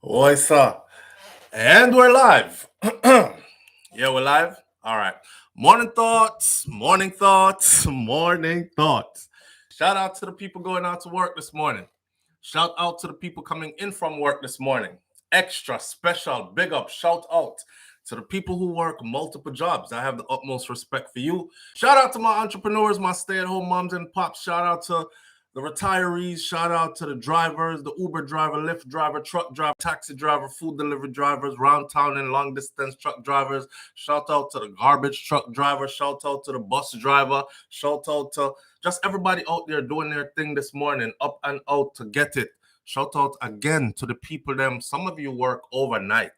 What's up? And we're live. Yeah, we're live. All right. Morning thoughts, morning thoughts, morning thoughts. Shout out to the people going out to work this morning. Shout out to the people coming in from work this morning. Extra special big up shout out to the people who work multiple jobs. I have the utmost respect for you. Shout out to my entrepreneurs, my stay-at-home moms and pops. Shout out to the retirees. Shout out to the drivers, the Uber driver, Lyft driver, truck driver, taxi driver, food delivery drivers, round town and long distance truck drivers. Shout out to the garbage truck driver. Shout out to the bus driver. Shout out to just everybody out there doing their thing this morning, up and out to get it. Shout out again to the people them. Some of you work overnight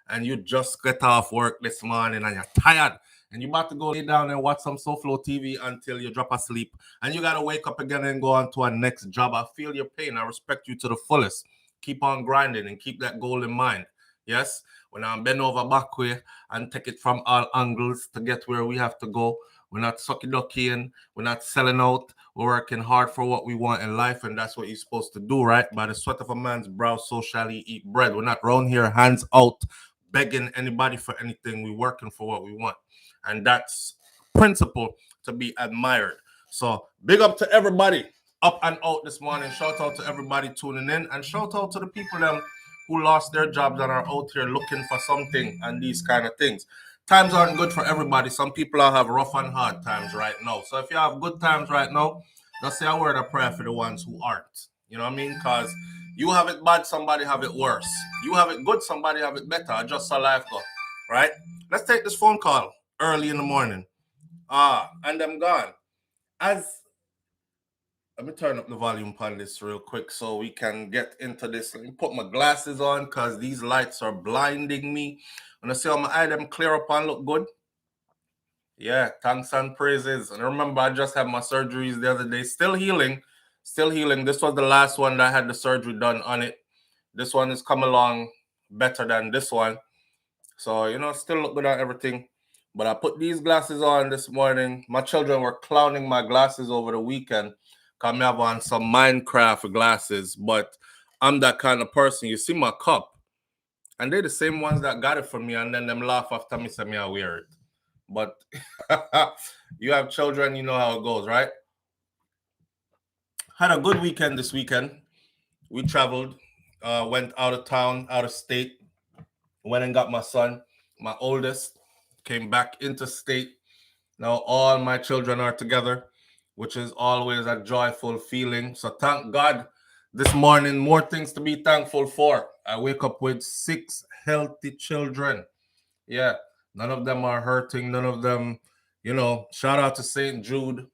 and you just get off work this morning and you're tired and you're about to go lay down and watch some SouFLoTV until you drop asleep and you got to wake up again and go on to our next job. I feel your pain. I respect you to the fullest. Keep on grinding and keep that goal in mind. Yes, when I'm bend over back way and take it from all angles to get where we have to go. We're not sucky ducky in. We're not selling out. We're working hard for what we want in life, and that's what you're supposed to do, right? By the sweat of a man's brow, so shall he eat bread. We're not round here, hands out, begging anybody for anything. We're working for what we want, and that's principle to be admired. So big up to everybody up and out this morning. Shout out to everybody tuning in, and shout out to the people them who lost their jobs and are out here looking for something and these kind of things. Times aren't good for everybody. Some people have rough and hard times right now. So if you have good times right now, just say a word of prayer for the ones who aren't. You know what I mean? Because you have it bad, somebody have it worse. You have it good, somebody have it better. Just how life go, right? Let's take this phone call early in the morning. And I'm gone. Let me turn up the volume on this real quick so we can get into this. Let me put my glasses on because these lights are blinding me. When I see all my eye them clear up and look good. Yeah, thanks and praises. And remember, I just had my surgeries the other day. Still healing. Still healing. This was the last one that I had the surgery done on it. This one has come along better than this one. So, still look good at everything. But I put these glasses on this morning. My children were clowning my glasses over the weekend. Because I have on some Minecraft glasses. But I'm that kind of person. You see my cup. And they're the same ones that got it for me. And then them laugh after me say me I wear it. But you have children, you know how it goes, right? Had a good weekend this weekend. We traveled, went out of town, out of state. Went and got my son, my oldest, came back into state. Now all my children are together, which is always a joyful feeling. So thank God this morning, more things to be thankful for. I wake up with 6 healthy children. Yeah, none of them are hurting. None of them, shout out to St. Jude.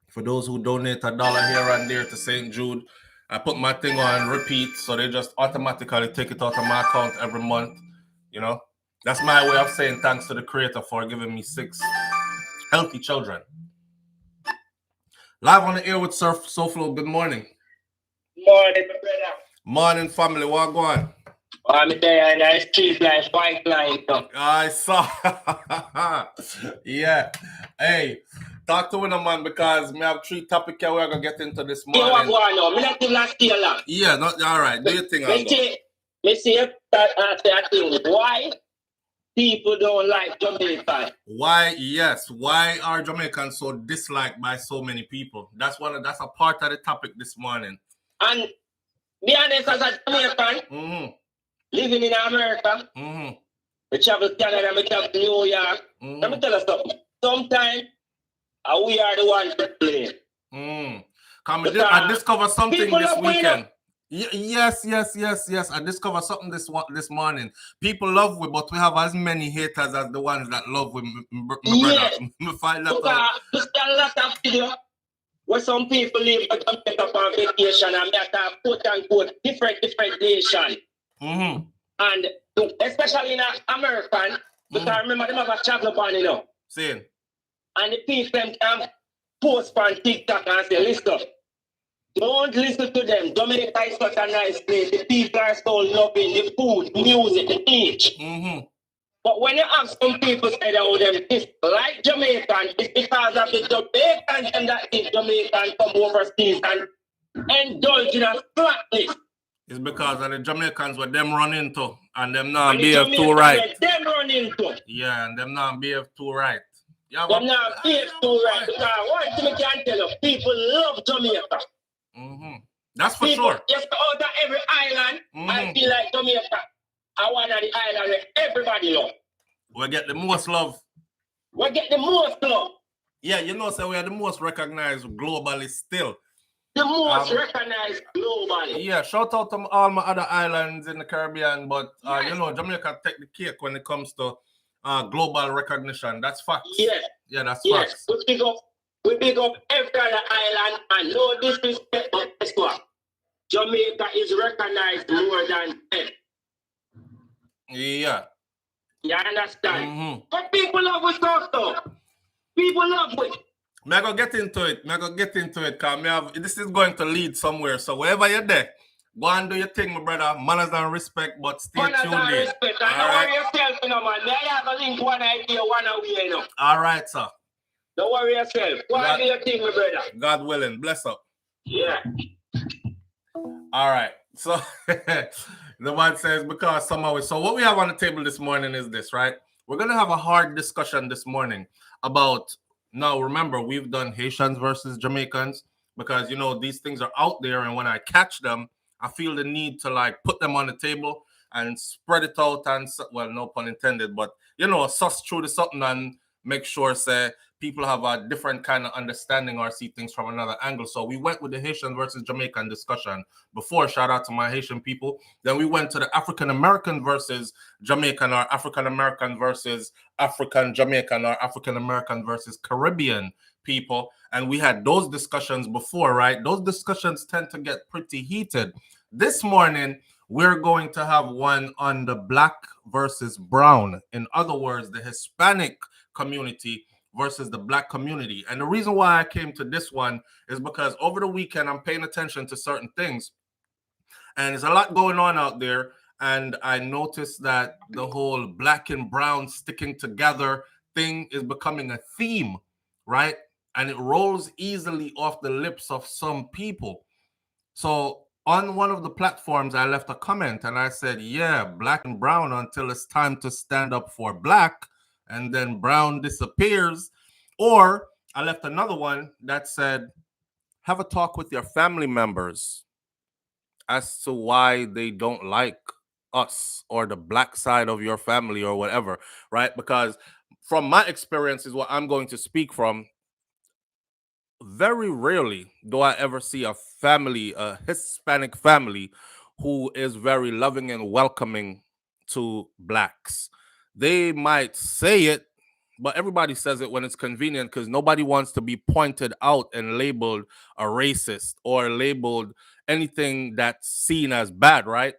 For those who donate $1 here and there to St. Jude, I put my thing on repeat, so they just automatically take it out of my account every month. That's my way of saying thanks to the Creator for giving me 6 healthy children. Live on the air with SouFLo. Good morning. Morning, my brother. Morning, family. What going? I'm there and I street life, white line. I saw. Yeah. Hey, talk to one man because we have 3 topics here we're going to get into this morning. You want to go on now? I'm not last year long. Yeah, all right. Do your thing. Let's see why people don't like Jamaica. Why are Jamaicans so disliked by so many people? That's a part of the topic this morning. And be honest, as a Jamaican, living in America, we travel to Canada, we travel to New York. Let me tell you something. Sometimes we are the ones to blame. I discovered something this weekend. Yes. I discovered something this morning. People love we, but we have as many haters as the ones that love we, my brother. Me find that out. There's a lot of video where some people live in Jamaica on vacation and they have quote unquote different nation. And especially in American, because remember them have a travel ban, Same. And the people can post on TikTok and say, listen, don't listen to them. Jamaica is such a nice place. The people are so loving the food, music, the beach. But when you have some people say that them is like Jamaican, it's because of the Jamaicans and that is Jamaican come overseas and indulge in a flatness. It's because of the Jamaicans what them run into and them not And the behave too Jamaicans right. where them run into. Yeah, and them not behave too right. Yeah, Them not behave too right. Because one thing I can tell you, people love Jamaica. That's for people, sure. Just out of every island, I feel like Jamaica are one of the islands where everybody love. We get the most love. We get the most love. Yeah, you know, so we are the most recognized globally still. The most recognized globally. Yeah, shout out to all my other islands in the Caribbean, but you know, Jamaica take the cake when it comes to global recognition. That's facts. Yes. Yeah, that's facts. facts. We pick up every other island, and no disrespect, but guess what? Jamaica is recognized more than them. Yeah. You understand? But people love with stuff though. People love it. I'm going to get into it. Because this is going to lead somewhere. So wherever you're there, go and do your thing, my brother. Manners and respect, but stay tuned in. Manners and respect. And don't worry yourself, you know, man. May I have a link one idea, one away, you know. All right, sir. Don't worry yourself. Go and do your thing, my brother. God willing. Bless up. Yeah. All right. So the one says, because somehow. So what we have on the table this morning is this, right? We're going to have a hard discussion this morning about, now remember, we've done Haitians versus Jamaicans because, you know, these things are out there. And when I catch them, I feel the need to like put them on the table and spread it out and, well, no pun intended, but, you know, suss through the something and make sure, say, people have a different kind of understanding or see things from another angle. So we went with the Haitian versus Jamaican discussion before. Shout out to my Haitian people. Then we went to the African-American versus Jamaican, or African-American versus African-Jamaican, or African-American versus Caribbean people. And we had those discussions before, right? Those discussions tend to get pretty heated. This morning, we're going to have one on the black versus brown. In other words, the Hispanic community versus the black community. And the reason why I came to this one is because over the weekend, I'm paying attention to certain things. And there's a lot going on out there. And I noticed that the whole black and brown sticking together thing is becoming a theme, right? And it rolls easily off the lips of some people. So on one of the platforms, I left a comment and I said, yeah, black and brown until it's time to stand up for black, and then brown disappears. Or I left another one that said, have a talk with your family members as to why they don't like us or the black side of your family or whatever, right? Because from my experience is what I'm going to speak from. Very rarely do I ever see a family, a Hispanic family, who is very loving and welcoming to blacks. They might say it, but everybody says it when it's convenient because nobody wants to be pointed out and labeled a racist or labeled anything that's seen as bad, right?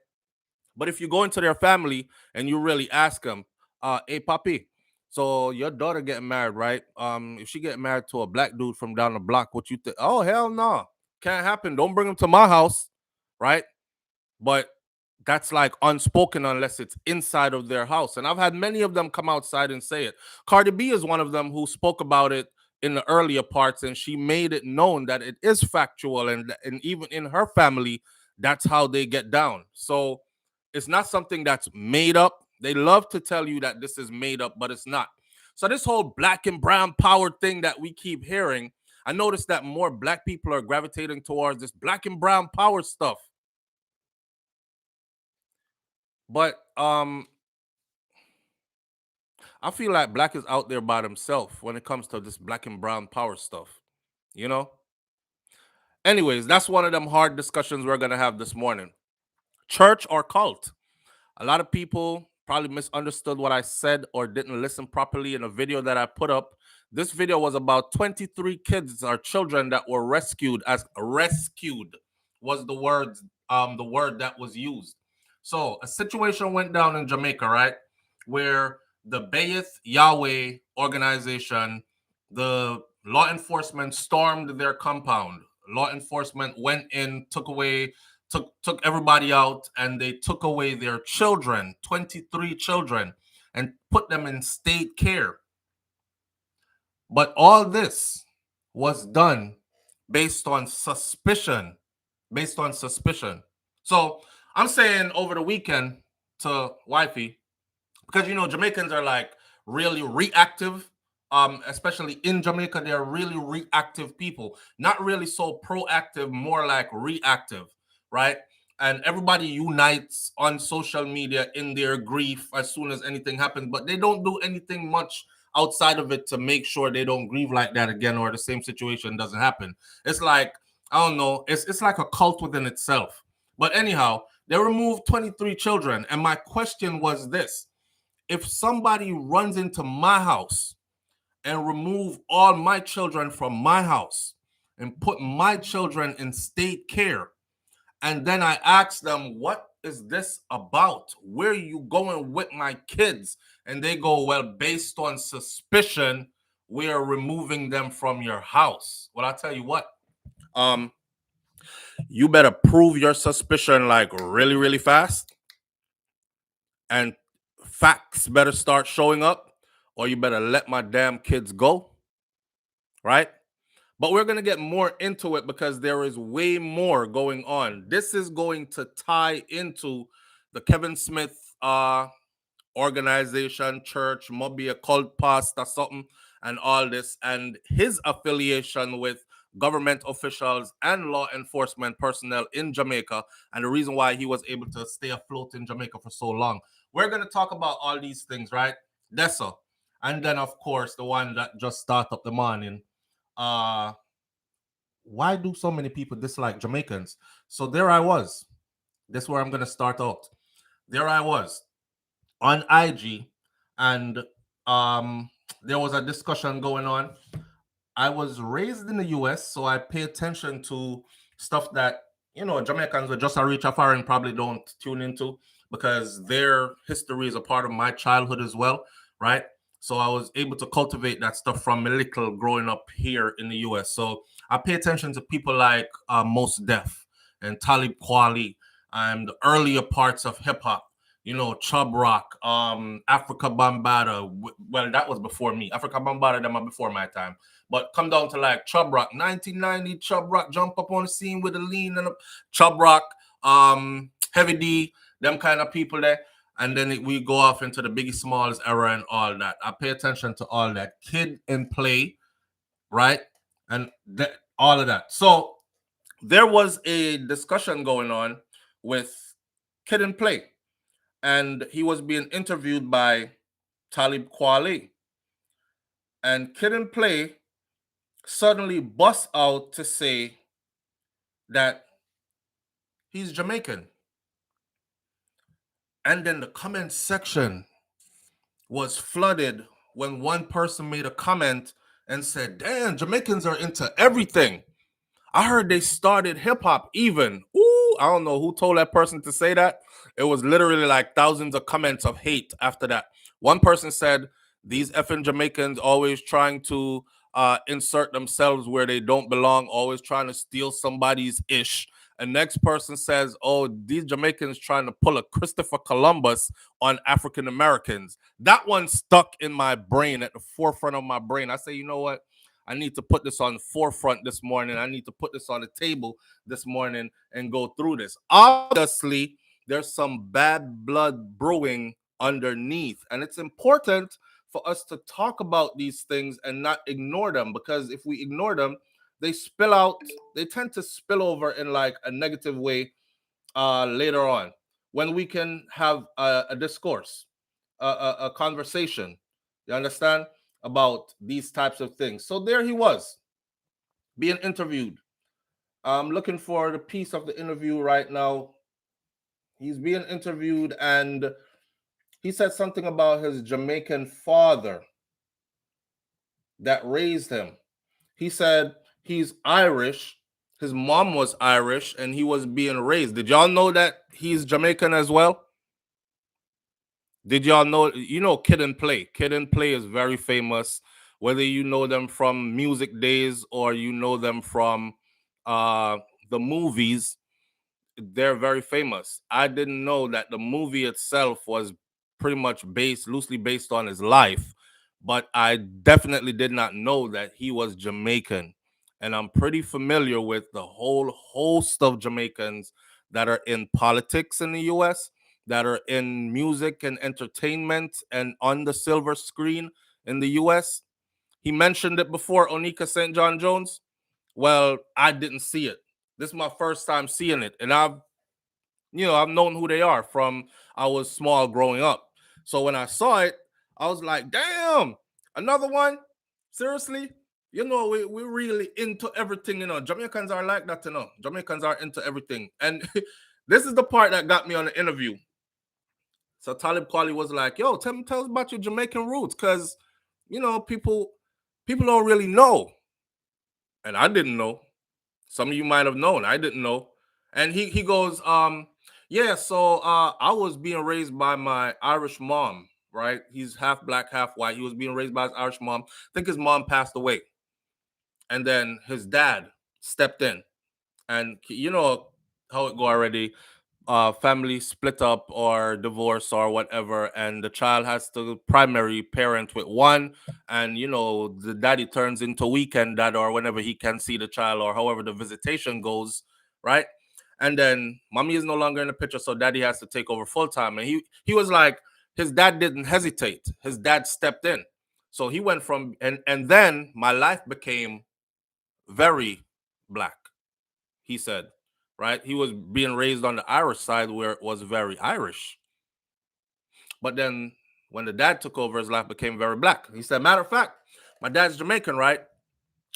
But if you go into their family and you really ask them, hey, papi, so your daughter getting married, right? If she get married to a black dude from down the block, what you think? Oh, hell no. Can't happen. Don't bring him to my house, right? But that's like unspoken unless it's inside of their house. And I've had many of them come outside and say it. Cardi B is one of them who spoke about it in the earlier parts, and she made it known that it is factual, and even in her family, that's how they get down. So it's not something that's made up. They love to tell you that this is made up, but it's not. So this whole black and brown power thing that we keep hearing, I noticed that more black people are gravitating towards this black and brown power stuff. But I feel like black is out there by themselves when it comes to this black and brown power stuff, you know? Anyways, that's one of them hard discussions we're going to have this morning. Church or cult? A lot of people probably misunderstood what I said or didn't listen properly in a video that I put up. This video was about 23 kids or children that were rescued. As rescued was the word that was used. So a situation went down in Jamaica, right? Where the Bayith Yahweh organization, the law enforcement stormed their compound. Law enforcement went in, took everybody out, and they took away their children, 23 children, and put them in state care. But all this was done based on suspicion. So I'm saying over the weekend to wifey, because Jamaicans are like really reactive. Especially in Jamaica, they're really reactive people, not really so proactive, more like reactive, right? And everybody unites on social media in their grief as soon as anything happens, but they don't do anything much outside of it to make sure they don't grieve like that again, or the same situation doesn't happen. It's like, I don't know, it's like a cult within itself. But anyhow, they removed 23 children, and my question was this: if somebody runs into my house and remove all my children from my house and put my children in state care, and then I ask them, what is this about? Where are you going with my kids? And they go, well, based on suspicion, we are removing them from your house. Well, I'll tell you what, um, you better prove your suspicion like really, really fast, and facts better start showing up, or you better let my damn kids go, right? But we're going to get more into it because there is way more going on. This is going to tie into the Kevin Smith organization, church, maybe a cult pastor, something, and all this, and his affiliation with government officials and law enforcement personnel in Jamaica, and the reason why he was able to stay afloat in Jamaica for so long. We're going to talk about all these things, right? Dessa. And then, of course, the one that just started up the morning. Uh, why do so many people dislike Jamaicans? So there I was. That's where I'm going to start out. There I was on IG, and um, there was a discussion going on. I was raised in the US, so I pay attention to stuff that Jamaicans with just a reach of foreign probably don't tune into, because their history is a part of my childhood as well, right? So I was able to cultivate that stuff from a little growing up here in the US. So I pay attention to people like Mos Def and Talib Kweli and the earlier parts of hip hop, Chub Rock, Africa Bambaataa. Well, that was before me. Africa Bambaataa, them are before my time. But come down to like Chub Rock, 1990, Chub Rock jump up on the scene with a lean and a Chub Rock, Heavy D, them kind of people there. And then we go off into the Biggie Smalls era and all that. I pay attention to all that. Kid and Play, right? And all of that. So there was a discussion going on with Kid and Play, and he was being interviewed by Talib Kweli. And Kid and Play suddenly busts out to say that he's Jamaican. And then the comment section was flooded when one person made a comment and said, damn, Jamaicans are into everything. I heard they started hip hop even. Ooh, I don't know who told that person to say that. It was literally like thousands of comments of hate after that. One person said, these effing Jamaicans always trying to insert themselves where they don't belong, always trying to steal somebody's ish. And next person says, oh, these Jamaicans trying to pull a Christopher Columbus on African Americans. That one stuck in my brain, at the forefront of my brain. I say, you know what? I need to put this on the forefront this morning. I need to put this on the table this morning and go through this. Obviously, there's some bad blood brewing underneath. And it's important for us to talk about these things and not ignore them, because if we ignore them, they spill out, they tend to spill over in like a negative way later on, when we can have a discourse, a conversation. You understand? About these types of things. So there he was being interviewed. I'm looking for the piece of the interview right now. He's being interviewed, and he said something about his Jamaican father that raised him. He said he's Irish. His mom was Irish, and he was being raised. Did y'all know that he's Jamaican as well? Did y'all know? Kid and Play. Kid and Play is very famous. Whether you know them from music days or you know them from uh, the movies, they're very famous. I didn't know that the movie itself was pretty much loosely based on his life, but I definitely did not know that he was Jamaican. And I'm pretty familiar with the whole host of Jamaicans that are in politics in the US, that are in music and entertainment and on the silver screen in the US. He mentioned it before, Onika St. John Jones. Well, I didn't see it. This is my first time seeing it. And I've known who they are from I was small growing up. So when I saw it, I was like, damn, another one? Seriously? We're really into everything, Jamaicans are like that, Jamaicans are into everything. And this is the part that got me on the interview. So Talib Kweli was like, yo, tell us about your Jamaican roots, because, people don't really know. And I didn't know. Some of you might have known. I didn't know. And he goes, yeah, so I was being raised by my Irish mom, right? He's half black, half white. He was being raised by his Irish mom. I think his mom passed away. And then his dad stepped in. And you know how it go already. Family split up or divorce or whatever, and the child has to primary parent with one, and the daddy turns into weekend dad or whenever he can see the child or however the visitation goes, right? And then mommy is no longer in the picture, so daddy has to take over full time. And he was like, his dad didn't hesitate. His dad stepped in. So he went from and then my life became very black, he said, right? He was being raised on the Irish side where it was very Irish. But then when the dad took over, his life became very black. He said, matter of fact, my dad's Jamaican, right?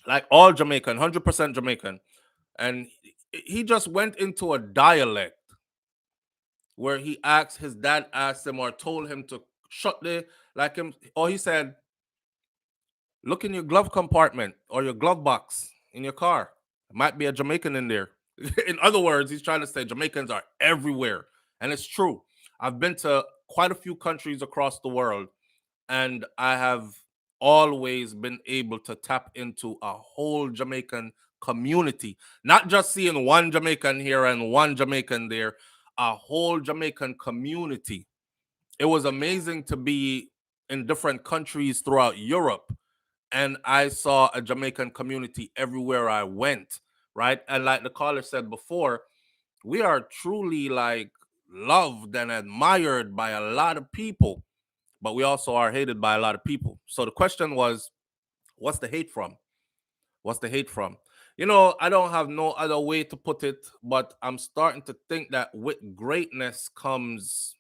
Like all Jamaican, 100% Jamaican. And he just went into a dialect where his dad asked him or told him to shut or he said, look in your glove compartment or your glove box in your car. There might be a Jamaican in there. In other words, he's trying to say Jamaicans are everywhere. And it's true. I've been to quite a few countries across the world, and I have always been able to tap into a whole Jamaican community. Not just seeing one Jamaican here and one Jamaican there, a whole Jamaican community. It was amazing to be in different countries throughout Europe, and I saw a Jamaican community everywhere I went, right? And like the caller said before, we are truly like loved and admired by a lot of people, but we also are hated by a lot of people. So the question was, what's the hate from? What's the hate from? I don't have no other way to put it, but I'm starting to think that with greatness comes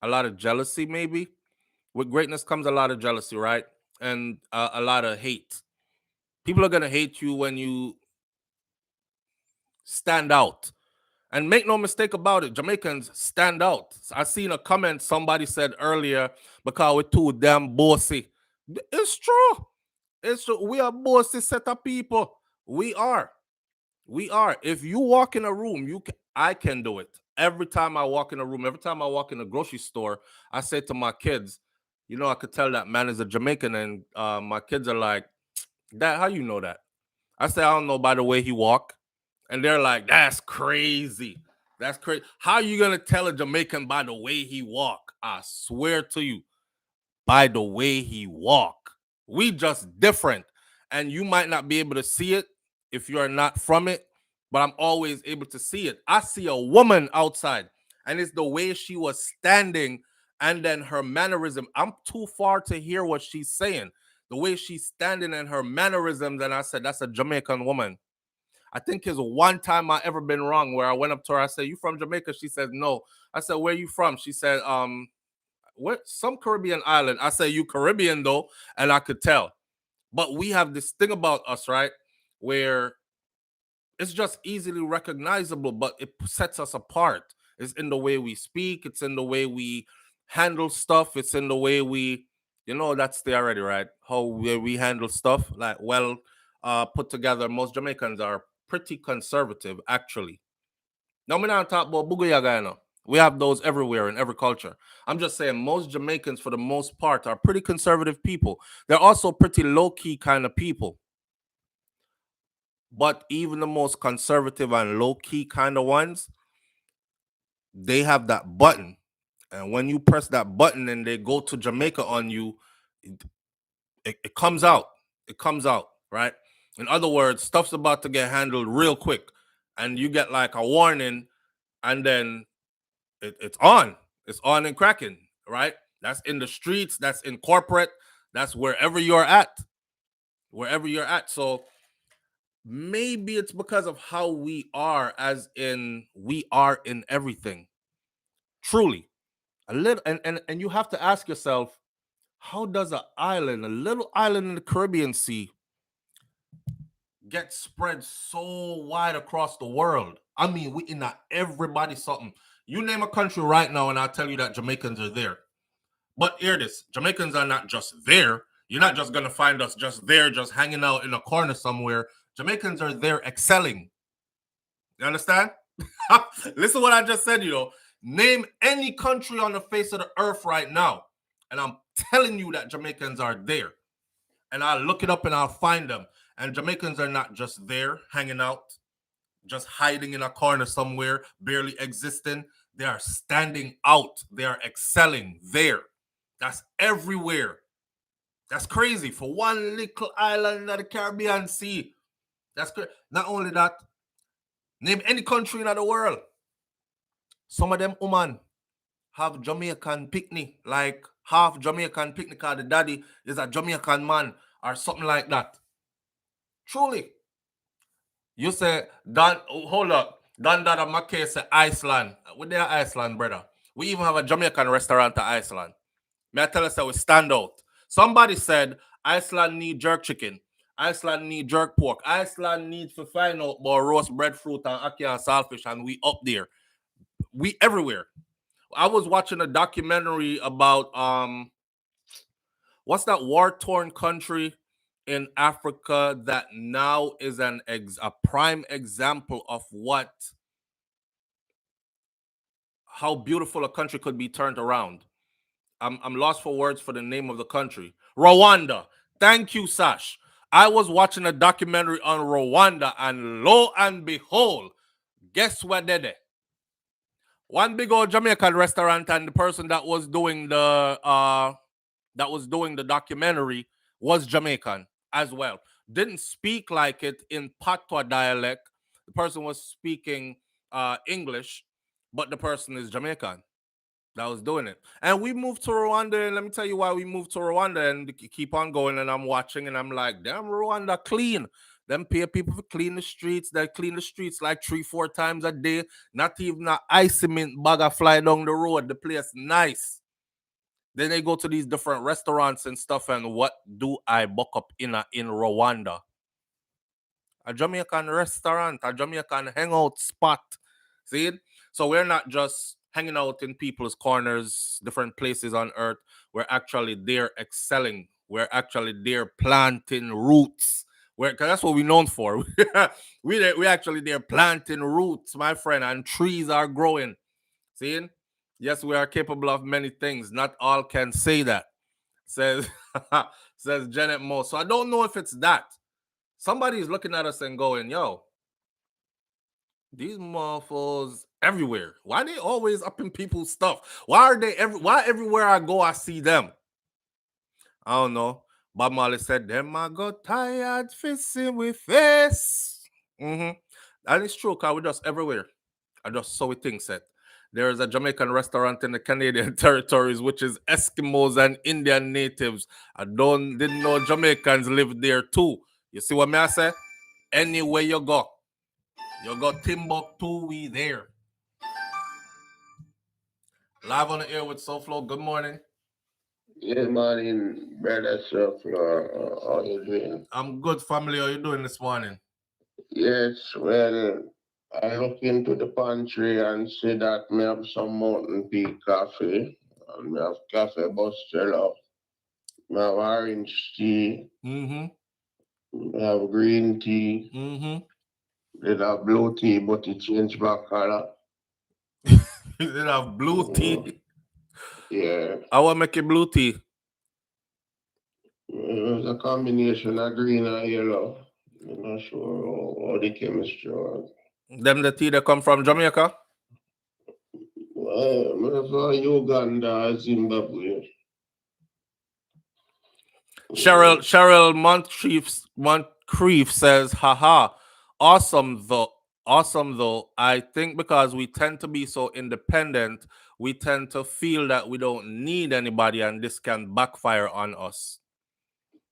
a lot of jealousy, maybe. With greatness comes a lot of jealousy, right? And a lot of hate. People are going to hate you when you stand out. And make no mistake about it, Jamaicans stand out. I seen a comment somebody said earlier, because we're too damn bossy. It's true. It's true. We are bossy set of people. We are. We are. If you walk in a room, I can do it. Every time I walk in a room, every time I walk in a grocery store, I say to my kids, I could tell that man is a Jamaican. And my kids are like, Dad, how you know that? I say, I don't know by the way he walk. And they're like, that's crazy. That's crazy. How are you going to tell a Jamaican by the way he walk? I swear to you, by the way he walk. We just different. And you might not be able to see it if you're not from it, but I'm always able to see it. I see a woman outside, and it's the way she was standing and then her mannerism. I'm too far to hear what she's saying. The way she's standing and her mannerisms, and I said, that's a Jamaican woman. I think it's one time I ever been wrong where I went up to her. I said, you from Jamaica? She said, no. I said, where you from? She said, what? Some Caribbean island. I said, you Caribbean though? And I could tell. But we have this thing about us, right? Where it's just easily recognizable, but it sets us apart. It's in the way we speak. It's in the way we handle stuff. It's in the way we, that's the already, right? How we handle stuff. Like, put together. Most Jamaicans are pretty conservative, actually. Now, we're not talking about Buguyaga. We have those everywhere in every culture. I'm just saying most Jamaicans, for the most part, are pretty conservative people. They're also pretty low-key kind of people. But even the most conservative and low-key kind of ones, they have that button. And when you press that button and they go to Jamaica on you, it comes out. It comes out, right? In other words, stuff's about to get handled real quick. And you get like a warning, and then it's on. It's on and cracking, right? That's in the streets, that's in corporate, that's wherever you're at. Wherever you're at. So maybe it's because of how we are, as in we are in everything. Truly. A little and you have to ask yourself, how does a little island in the Caribbean Sea, get spread so wide across the world? I mean, we in that everybody something. You name a country right now, and I'll tell you that Jamaicans are there. But hear this: Jamaicans are not just there. You're not just gonna find us just there, just hanging out in a corner somewhere. Jamaicans are there excelling. You understand? Listen what I just said, Name any country on the face of the earth right now, and I'm telling you that Jamaicans are there. And I'll look it up and I'll find them. And Jamaicans are not just there hanging out, just hiding in a corner somewhere, barely existing. They are standing out. They are excelling there. That's everywhere. That's crazy for one little island of the Caribbean Sea. That's crazy. Not only that, name any country in the world. Some of them women have Jamaican picnic, like half Jamaican picnic, because the daddy is a Jamaican man or something like that. Truly. You say, Don, hold up. Don Dada McKay say Iceland. We're there, Iceland, brother. We even have a Jamaican restaurant in Iceland. May I tell us that we stand out? Somebody said Iceland need jerk chicken. Iceland need jerk pork. Iceland needs to find out about roast breadfruit and ackee and saltfish, and we up there. We everywhere. I was watching a documentary about what's that war-torn country in Africa that now is a prime example of how beautiful a country could be turned around. I'm lost for words for the name of the country. Rwanda. Thank you, Sash. I was watching a documentary on Rwanda, and lo and behold, guess what did it? One big old Jamaican restaurant, and the person that was doing the documentary was Jamaican as well. Didn't speak like it in Patois dialect. The person was speaking English, but the person is Jamaican that was doing it. And we moved to Rwanda, and let me tell you why we moved to Rwanda, and keep on going. And I'm watching, and I'm like, damn, Rwanda clean. Them pay people to clean the streets. They clean the streets like 3-4 times a day. Not even an ice cement bag fly down the road. The place nice. Then they go to these different restaurants and stuff, and what do I buck up in Rwanda? A Jamaican restaurant, a Jamaican hangout spot. See it? So we're not just hanging out in people's corners, different places on earth. We're actually there excelling. We're actually there planting roots. Because that's what we're known for. we actually there planting roots, my friend, and trees are growing. See? Yes, we are capable of many things. Not all can say that, says says Janet Moore. So I don't know if it's that. Somebody's looking at us and going, yo, these motherfuckers everywhere. Why they always up in people's stuff? Why everywhere I go, I see them? I don't know. Bob Marley said, them I got tired facing with face. And it's true, because we're just everywhere. I just saw it thing said. There is a Jamaican restaurant in the Canadian territories, which is Eskimos and Indian natives. I didn't know Jamaicans live there too. You see what I say? Anywhere you go Timbuktu, we there. Live on the air with SouFLo. Good morning. Good morning, brother SouFLo. How you doing? I'm good, family. How you doing this morning? Yes, well, I look into the pantry and see that we have some Mountain Peak coffee, and we have coffee Bustelo, we have orange tea, we have green tea, we have blue tea, but it changed back color. You have blue tea? Yeah. I want to make it blue tea. It's a combination of green and yellow. I'm not sure how the chemistry was. Them the tea that come from Jamaica? Well, Uganda, Zimbabwe. Cheryl Moncrief says, haha, awesome though. Awesome, though. I think because we tend to be so independent, we tend to feel that we don't need anybody, and this can backfire on us.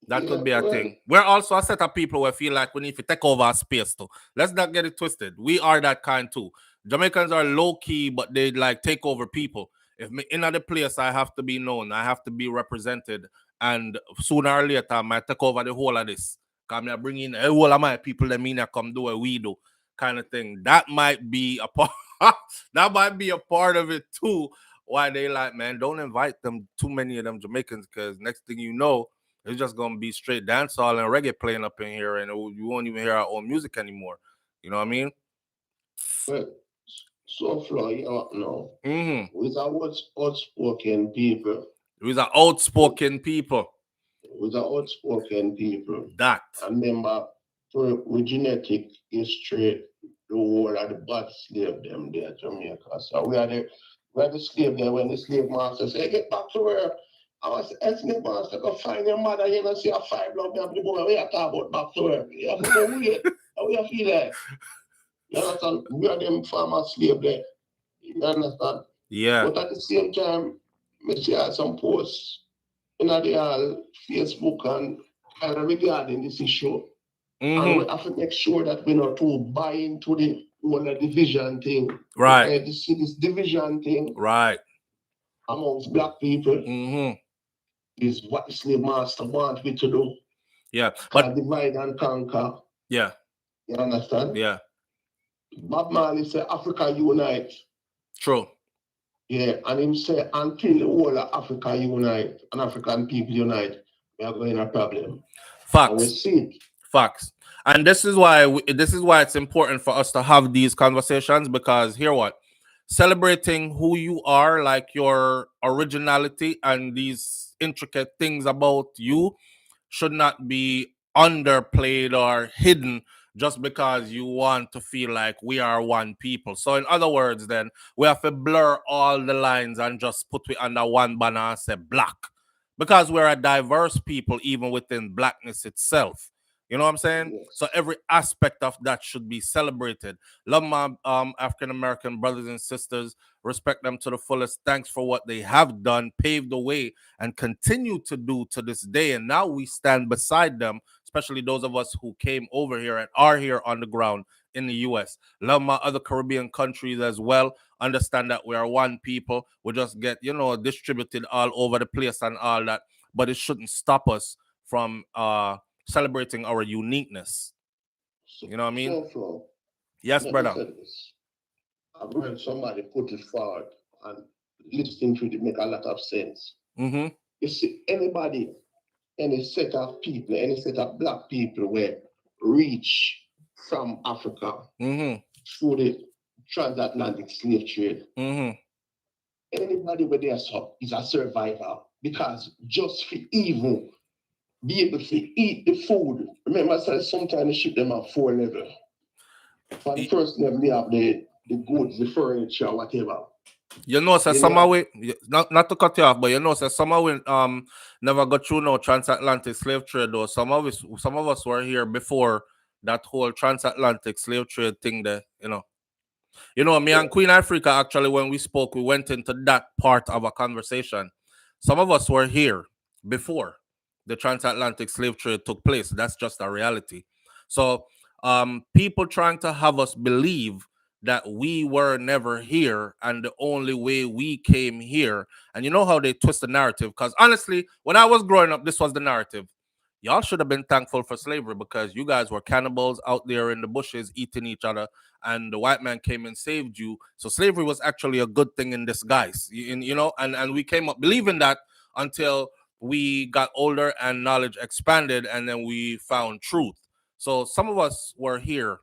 That Yeah, could be a well, thing. We're also a set of people who feel like we need to take over our space too. Let's not get it twisted. We are that kind too. Jamaicans are low key, but they like take over people. If me in other place, I have to be known, I have to be represented, and sooner or later, I might take over the whole of this. Come here, bring in a whole of my people. That mean I come do what we do, kind of thing. That might be a part. That might be a part of it too. Why they like, man, don't invite them too many of them Jamaicans, because next thing you know, it's just gonna be straight dancehall and reggae playing up in here, and you won't even hear our own music anymore. You know what I mean? well, so far, you know, Mm-hmm. with our outspoken people, These are outspoken people. with our outspoken people, That. I remember with genetic history, the whole of the bad slave them there, Jamaica. So we are the slave there when the slave master say, "Hey, get back to where I was slave master, go find your mother, you know, see a five blood them the boy, we are talking about back to where. You have to go wait. How we feel that? You understand? We are them farmer slave there. You understand? Yeah. But at the same time, me see some posts in the Facebook and kind of regarding this issue. And we Mm-hmm. have to make sure that we not to buy into the whole division thing. Right. This division thing Right. amongst black people Mm-hmm. is what the slave master want me to do. Yeah. Called But divide and conquer. yeah. You understand? Yeah. Bob Marley say Africa unite. True. Yeah, and him say until the whole of Africa unite and African people unite, we are going to a problem. And we Facts. see it. Facts. And this is why it's important for us to have these conversations, because hear what? Celebrating who you are, like your originality and these intricate things about you, should not be underplayed or hidden just because you want to feel like we are one people. So in other words, then we have to blur all the lines and just put it under one banner and say black, because we're a diverse people even within blackness itself. You know what I'm saying? Yes. So every aspect of that should be celebrated. Love my African American brothers and sisters. Respect them to the fullest. Thanks for what they have done, paved the way, and continue to do to this day. And now we stand beside them, especially those of us who came over here and are here on the ground in the US. Love my other Caribbean countries as well. Understand that we are one people. We just get, distributed all over the place and all that. But it shouldn't stop us from celebrating our uniqueness. You know what I mean? So Yes, let me brother. say this. I've heard somebody put it forward and listening to it make a lot of sense. Mm-hmm. You see, anybody, any set of people, any set of black people were reach from Africa Mm-hmm. through the transatlantic slave trade. Mm-hmm. Anybody where they are is a survivor because just for even be able to eat the food. Remember, I said sometimes they ship them at 4 level. For the first level, they have the goods, the furniture, whatever. You know, say Then some of we not to cut you off, but you know, say some of we never got through no transatlantic slave trade though. Some of us were here before that whole transatlantic slave trade thing there, you know. You know, me and Queen Africa actually, when we spoke, we went into that part of a conversation. Some of us were here before the transatlantic slave trade took place. That's just a reality. So, people trying to have us believe that we were never here and the only way we came here. And you know how they twist the narrative? Because honestly, when I was growing up, this was the narrative. Y'all should have been thankful for slavery because you guys were cannibals out there in the bushes eating each other, and the white man came and saved you. So slavery was actually a good thing in disguise, and we came up believing that until we got older and knowledge expanded, and then we found truth. So some of us were here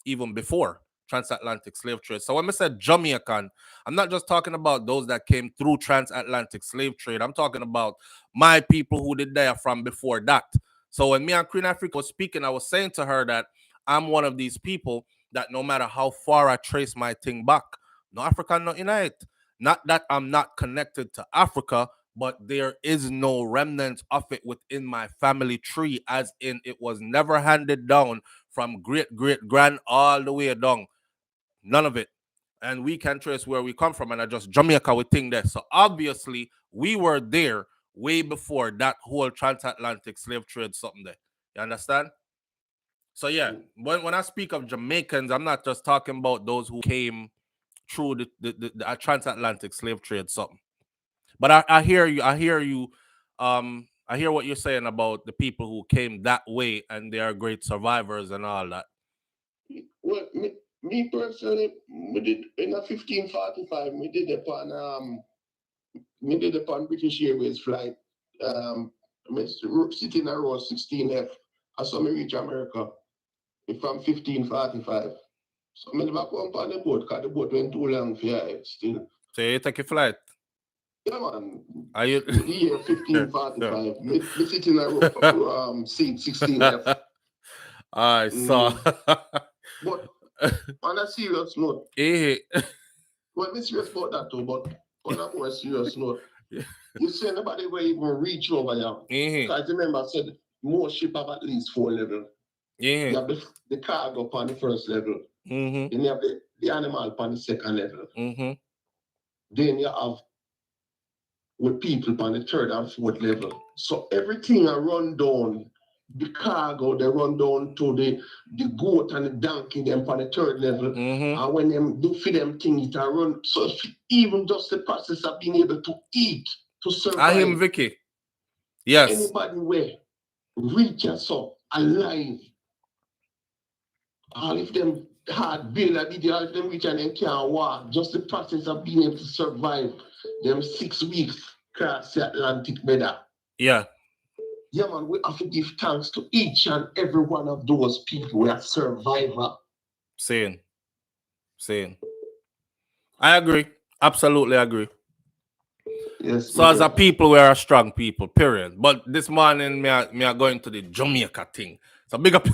even before transatlantic slave trade. So when I said Jamaican, I'm not just talking about those that came through transatlantic slave trade. I'm talking about my people who did there from before that. So when me and Queen Africa was speaking, I was saying to her that I'm one of these people that no matter how far I trace my thing back, no African, not unite. Not that I'm not connected to Africa, but there is no remnant of it within my family tree, as in it was never handed down from great great grand all the way down. None of it. And we can trace where we come from, and I just Jamaica we think that. So obviously we were there way before that whole transatlantic slave trade something there. You understand? So yeah, when I speak of Jamaicans, I'm not just talking about those who came through the transatlantic slave trade something. But I hear you. I hear you. I hear what you're saying about the people who came that way and they are great survivors and all that. Well, me personally, we did in a 1545. We did upon British Airways flight. Sitting around 16F. I saw me reach America from 1545. So I never come on the boat because the boat went too long for it still. So you take a flight? Yeah, man. Are you the year 1545? Me sitting around seat 16F. I saw. But on a serious note, well, me serious about that too, but on a more serious note, you say nobody will even reach over here. Because remember, I said most ship have at least 4 levels. You have the cargo upon the first level. Then you have the animal upon the second level. Then you have with people upon the third and fourth level. So everything I run down, the cargo, they run down to the goat and the donkey, them upon the third level. And when them do for them things, it run. So even just the process of being able to eat, to survive. I him Vicky. Yes. Anybody where reach us up alive. All of them hard bill, all of them reach and they can't walk. Just the process of being able to survive them 6 weeks across the Atlantic better. Yeah. Yeah, man, we have to give thanks to each and every one of those people who are survivor. Saying. I agree. Absolutely agree. Yes. So as a people, we are a strong people, period. But this morning, me are going to the Jamaica thing. So big up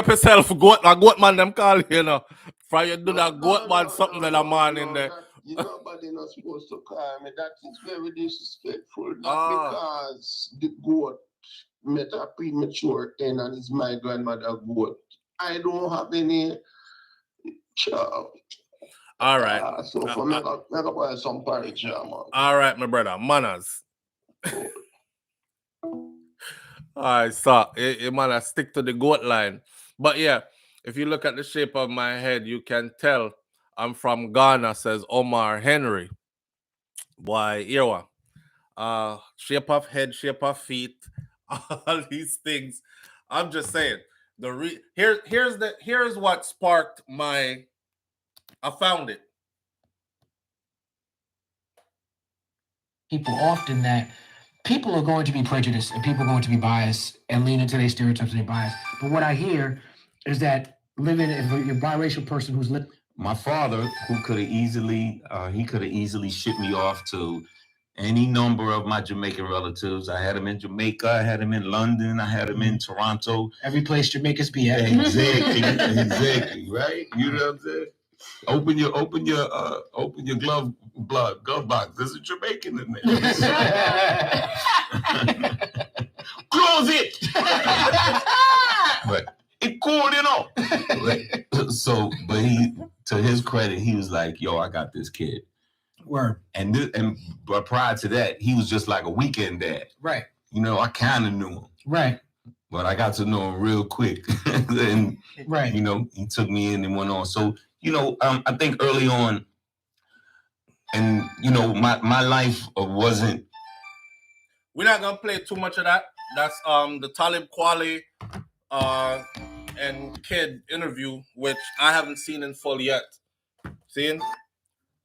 yourself, goat man them call you know. For you do that goat man something that a morning there. Nobody not supposed to call me. That is very disrespectful. Not because the goat met a premature end and is my grandmother goat. I don't have any child. All right. So for me, I buy some porridge, man. All right, my brother. Manners. All right, so man, stick to the goat line. But yeah, if you look at the shape of my head, you can tell I'm from Ghana, says Omar Henry. Why, Irwa? Shape of head, shape of feet, all these things. I'm just saying. Here's what sparked my. I found it. People often that people are going to be prejudiced and people are going to be biased and lean into their stereotypes and their bias. But what I hear is that living, if you're a biracial person who's living. My father, who could have easily shipped me off to any number of my Jamaican relatives. I had him in Jamaica, I had him in London, I had him in Toronto. Every place Jamaicans be at. Exactly, right? You know what I'm saying? Open your glove box. There's a Jamaican in there. Close it. But it's cool, you know. Right? So, but he, to his credit, he was like, "Yo, I got this kid." Word. But prior to that, he was just like a weekend dad. Right. You know, I kind of knew him. Right. But I got to know him real quick. And, right. You know, he took me in and went on. So, you know, I think early on, and, you know, my life wasn't. We're not going to play too much of that. That's the Talib Kweli and Kid interview, which I haven't seen in full yet. Seeing?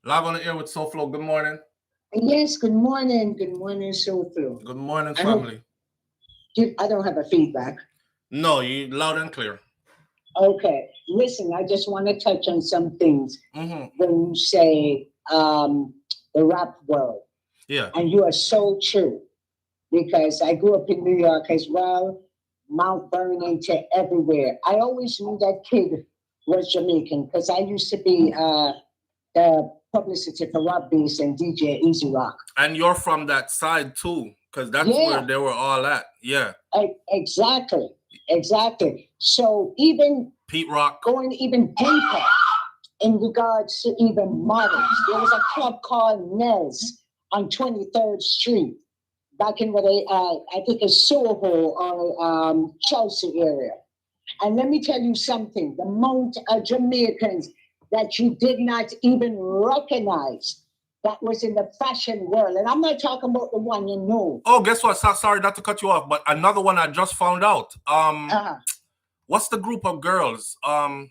Live on the air with SouFLo. Good morning. Yes, good morning. Good morning, SouFLo. Good morning, family. I don't have a feedback. No, you loud and clear. Okay. Listen, I just want to touch on some things. Mm-hmm. When you say the rap world. Yeah. And you are so true. Because I grew up in New York as well. Mount Vernon to everywhere. I always knew that kid was Jamaican because I used to be the publicity for Rob Bass and DJ Easy Rock. And you're from that side too, because that's where they were all at. Yeah. Exactly. So even Pete Rock going even deeper, in regards to even models. There was a club called Nels on 23rd Street back in what I think is Soho or Chelsea area. And let me tell you something, the amount of Jamaicans that you did not even recognize that was in the fashion world. And I'm not talking about the one you know. Oh, guess what? Sorry not to cut you off, but another one I just found out. What's the group of girls?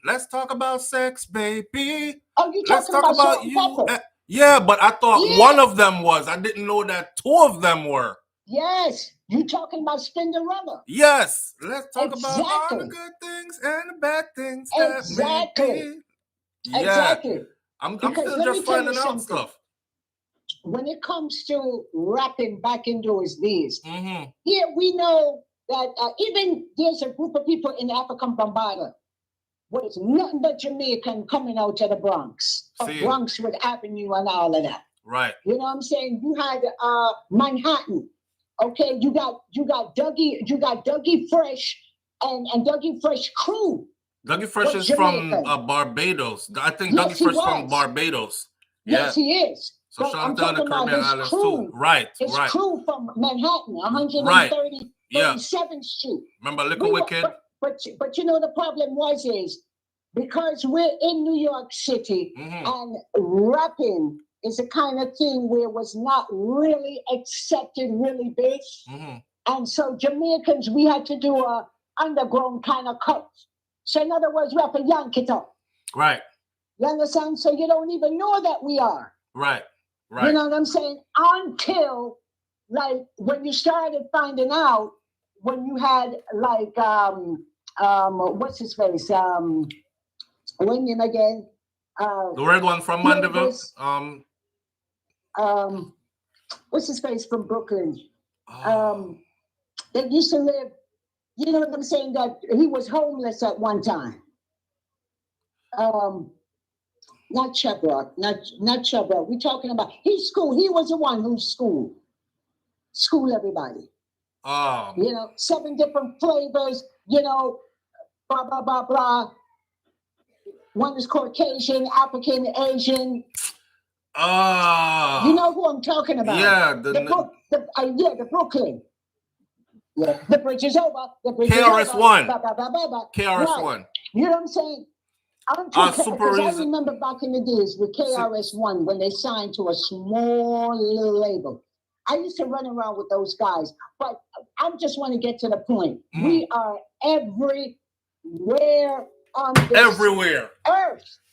Let's talk about sex, baby. Oh, you Let's talking talk about you. Yeah, but I thought one of them was. I didn't know that two of them were. Yes, you talking about Cinderella. Yes, let's talk about all the good things and the bad things. Exactly. Yeah. Exactly. I'm still just finding out stuff. When it comes to rapping back in those days, here we know that even there's a group of people in the African Bombardment was nothing but Jamaican coming out to the Bronx, Bronxwood Avenue and all of that. Right. You know what I'm saying? You had Manhattan. Okay, you got Dougie Fresh and Dougie Fresh crew. Dougie Fresh is Jamaican. From Barbados. I think Dougie Fresh from Barbados. Yes, he is. So shout out to the Caribbean Islands too. Right, his crew from Manhattan, 137th Street. Remember Liquor Wicked? But you know the problem is because we're in New York City and rapping is a kind of thing where it was not really accepted really big. And so Jamaicans, we had to do a underground kind of cut. So in other words, we have to yank it up. Right. You understand? So you don't even know that we are. Right. Right. You know what I'm saying? Until like when you started finding out when you had like what's his face? When him again? The red one from Mandeville. What's his face from Brooklyn? They used to live, you know what I'm saying, that he was homeless at one time. Not Chubrock, not Chubrock. We're talking about he's school. He was the one who school everybody. You know, 7 different flavors, you know, blah, blah, blah, blah. One is Caucasian, African, Asian. You know who I'm talking about? Yeah, the Brooklyn. Yeah, the bridge is over. The bridge KRS-One. Blah, blah, blah, blah, blah. KRS-One. Right. You know what I'm saying? I remember back in the days with KRS-One when they signed to a small little label. I used to run around with those guys, but I just want to get to the point. We are everywhere on this earth.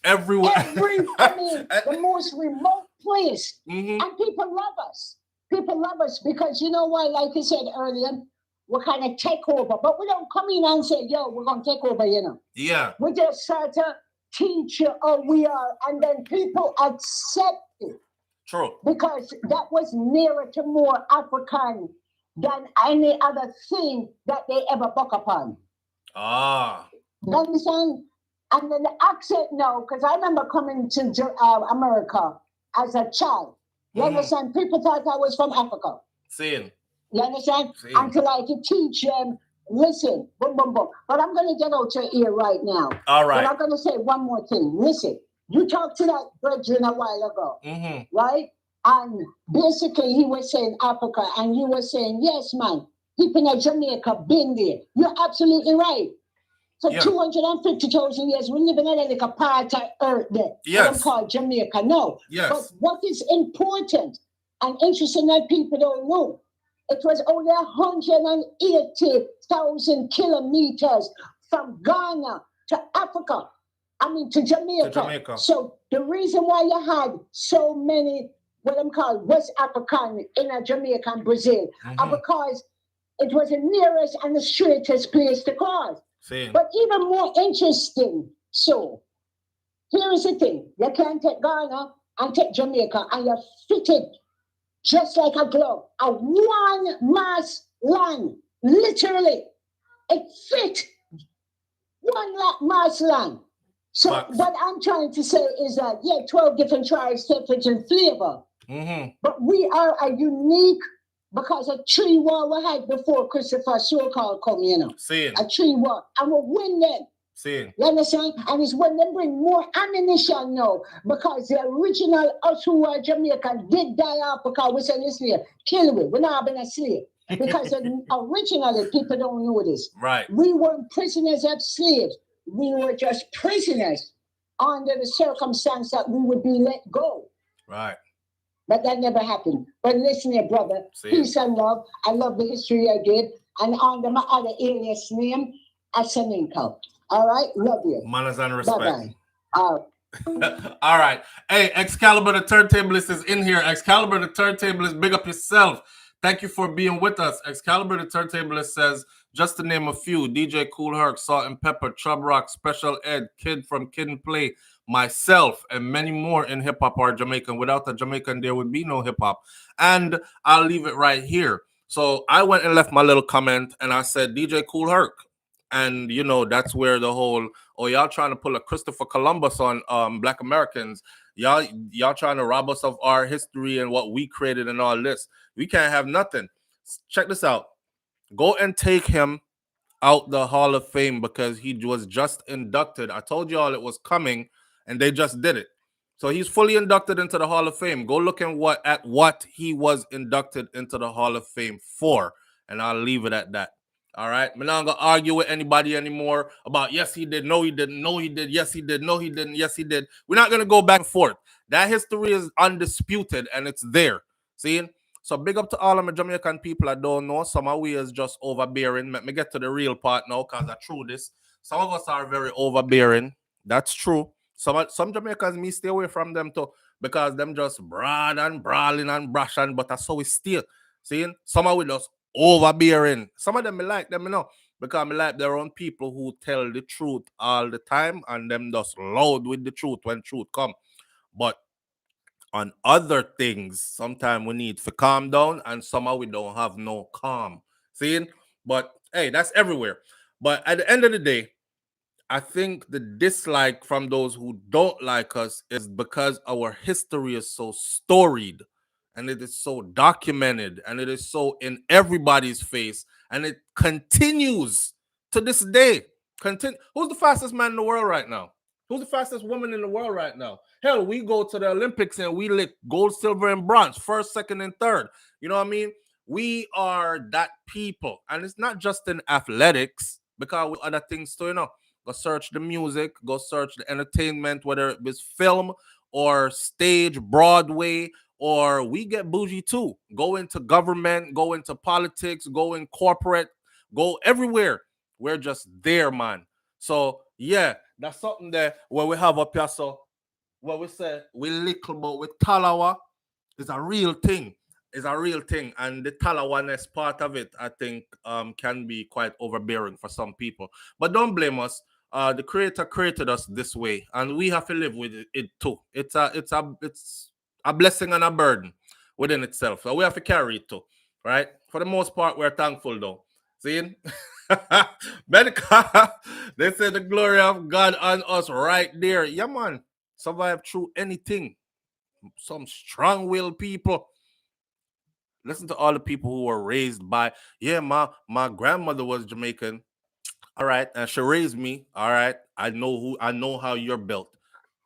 Everywhere. I mean, the most remote place. And people love us. People love us because you know why, like I said earlier, we're kind of take over, but we don't come in and say, yo, we're going to take over, you know. Yeah. We just start to teach you who we are, and then people accept it. True. Because that was nearer to more African than any other thing that they ever buck upon. You understand? And then the accent, no, because I remember coming to America as a child. You understand? People thought I was from Africa. Same. You understand? Until I could teach them, listen, boom, boom, boom. But I'm going to get out your ear right now. All right. But I'm going to say one more thing. Listen, you talked to that brethren a while ago, right? And basically he was saying Africa, and you were saying, yes, man, people in Jamaica been there. You're absolutely right. For 250,000 years, we live in a like a part of earth there. Yes. Called Jamaica. No. Yes. But what is important and interesting that people don't know, it was only 180,000 kilometers from Ghana to Africa. I mean, to Jamaica. So the reason why you had so many, what I'm called West African in Jamaica and Brazil, are because it was the nearest and the straightest place to cross. But even more interesting, so here is the thing: you can take Ghana and take Jamaica, and you fit it just like a glove, a one mass land, literally. It fit one mass land. So what I'm trying to say is that 12 different tribes, different flavor, but we are a unique. Because a tree war we had before Christopher so-called come, you know. A tree war. And we'll win them. See. You understand? And it's when they bring more ammunition now, because the original us who are Jamaican did die off because we said, listen, kill me. We're not been a slave. Because originally, people don't know this. Right. We weren't prisoners of slaves. We were just prisoners under the circumstance that we would be let go. Right. But that never happened. But listen here, brother. Peace and love. I love the history I did. And under my other alias name, Asaninko. All right? Love you. Manners and respect. Bye-bye. All right. Hey, Excalibur the Turntablist is in here. Excalibur the Turntablist, big up yourself. Thank you for being with us. Excalibur the Turntablist says, just to name a few, DJ Kool Herc, Salt and Pepper, Chub Rock, Special Ed, Kid from Kid and Play, myself, and many more in hip-hop are Jamaican. Without a Jamaican, there would be no hip-hop. And I'll leave it right here. So I went and left my little comment, and I said, DJ Kool Herc. And, you know, that's where the whole, oh, y'all trying to pull a Christopher Columbus on Black Americans. Y'all trying to rob us of our history and what we created and all this. We can't have nothing. Check this out. Go and take him out the Hall of Fame because he was just inducted. I told y'all it was coming, and they just did it. So he's fully inducted into the Hall of Fame. Go look at what he was inducted into the Hall of Fame for, and I'll leave it at that. All right, I'm not gonna argue with anybody anymore about yes he did, no he didn't, no he did, yes he did, no he didn't, yes he did. We're not gonna go back and forth. That history is undisputed and it's there. See? So big up to all of my Jamaican people. I don't know. Some of we is just overbearing. Let me get to the real part now, because I true this. Some of us are very overbearing. That's true. Some Jamaicans me stay away from them too, because them just broad and brawling and brashing, but that's how we still. See? Some of we just overbearing. Some of them I like them, you know, because I like their own people who tell the truth all the time and them just loud with the truth when truth come. But on other things, sometimes we need to calm down, and somehow we don't have no calm. See? But hey, that's everywhere. But at the end of the day, I think the dislike from those who don't like us is because our history is so storied and it is so documented and it is so in everybody's face and it continues to this day. Who's the fastest man in the world right now? Who's the fastest woman in the world right now? Hell, we go to the Olympics and we lick gold, silver, and bronze, first, second, and third. You know what I mean? We are that people. And it's not just in athletics, because we other things too, you know. Go search the music, go search the entertainment, whether it was film or stage, Broadway, or we get bougie too. Go into government, go into politics, go in corporate, go everywhere. We're just there, man. So, yeah, that's something that where we have up here. So, what we say, we little but with Talawa is a real thing. It's a real thing. And the Talawaness part of it, I think, can be quite overbearing for some people. But don't blame us. The creator created us this way, and we have to live with it too. It's a blessing and a burden within itself. So we have to carry it too, right? For the most part, we're thankful though. See? Medical, they say the glory of God on us right there. Yeah, man. Survive through anything. Some strong-willed people. Listen to all the people who were raised by, yeah, my grandmother was Jamaican. All right, and she raised me. All right, I know how you're built.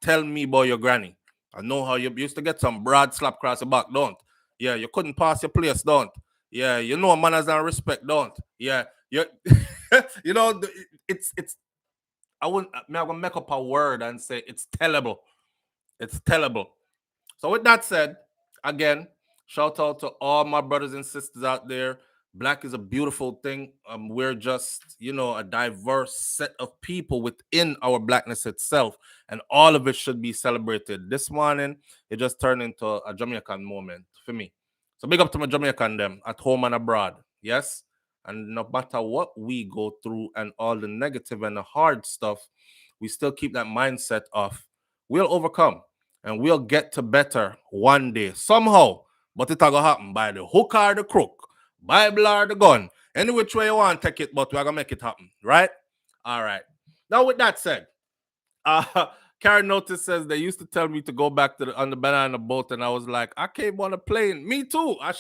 Tell me about your granny. I know how you used to get some broad slap across the back, don't? Yeah, you couldn't pass your place, don't? Yeah, you know manners and respect, don't? Yeah, you you know it's I'm gonna make up a word and say it's tellable. It's tellable. So with that said, again, shout out to all my brothers and sisters out there. Black is a beautiful thing. We're just, a diverse set of people within our blackness itself, and all of it should be celebrated. This morning, it just turned into a Jamaican moment for me. So big up to my Jamaican them at home and abroad. Yes? And no matter what we go through and all the negative and the hard stuff, we still keep that mindset of we'll overcome and we'll get to better one day somehow. But it's going to happen by the hook or the crook, Bible or the gun. Any which way you want to take it, but we're going to make it happen. Right? All right. Now, with that said, Karen Notice says they used to tell me to go back on the banana boat, and I was like, I came on a plane. Me too. I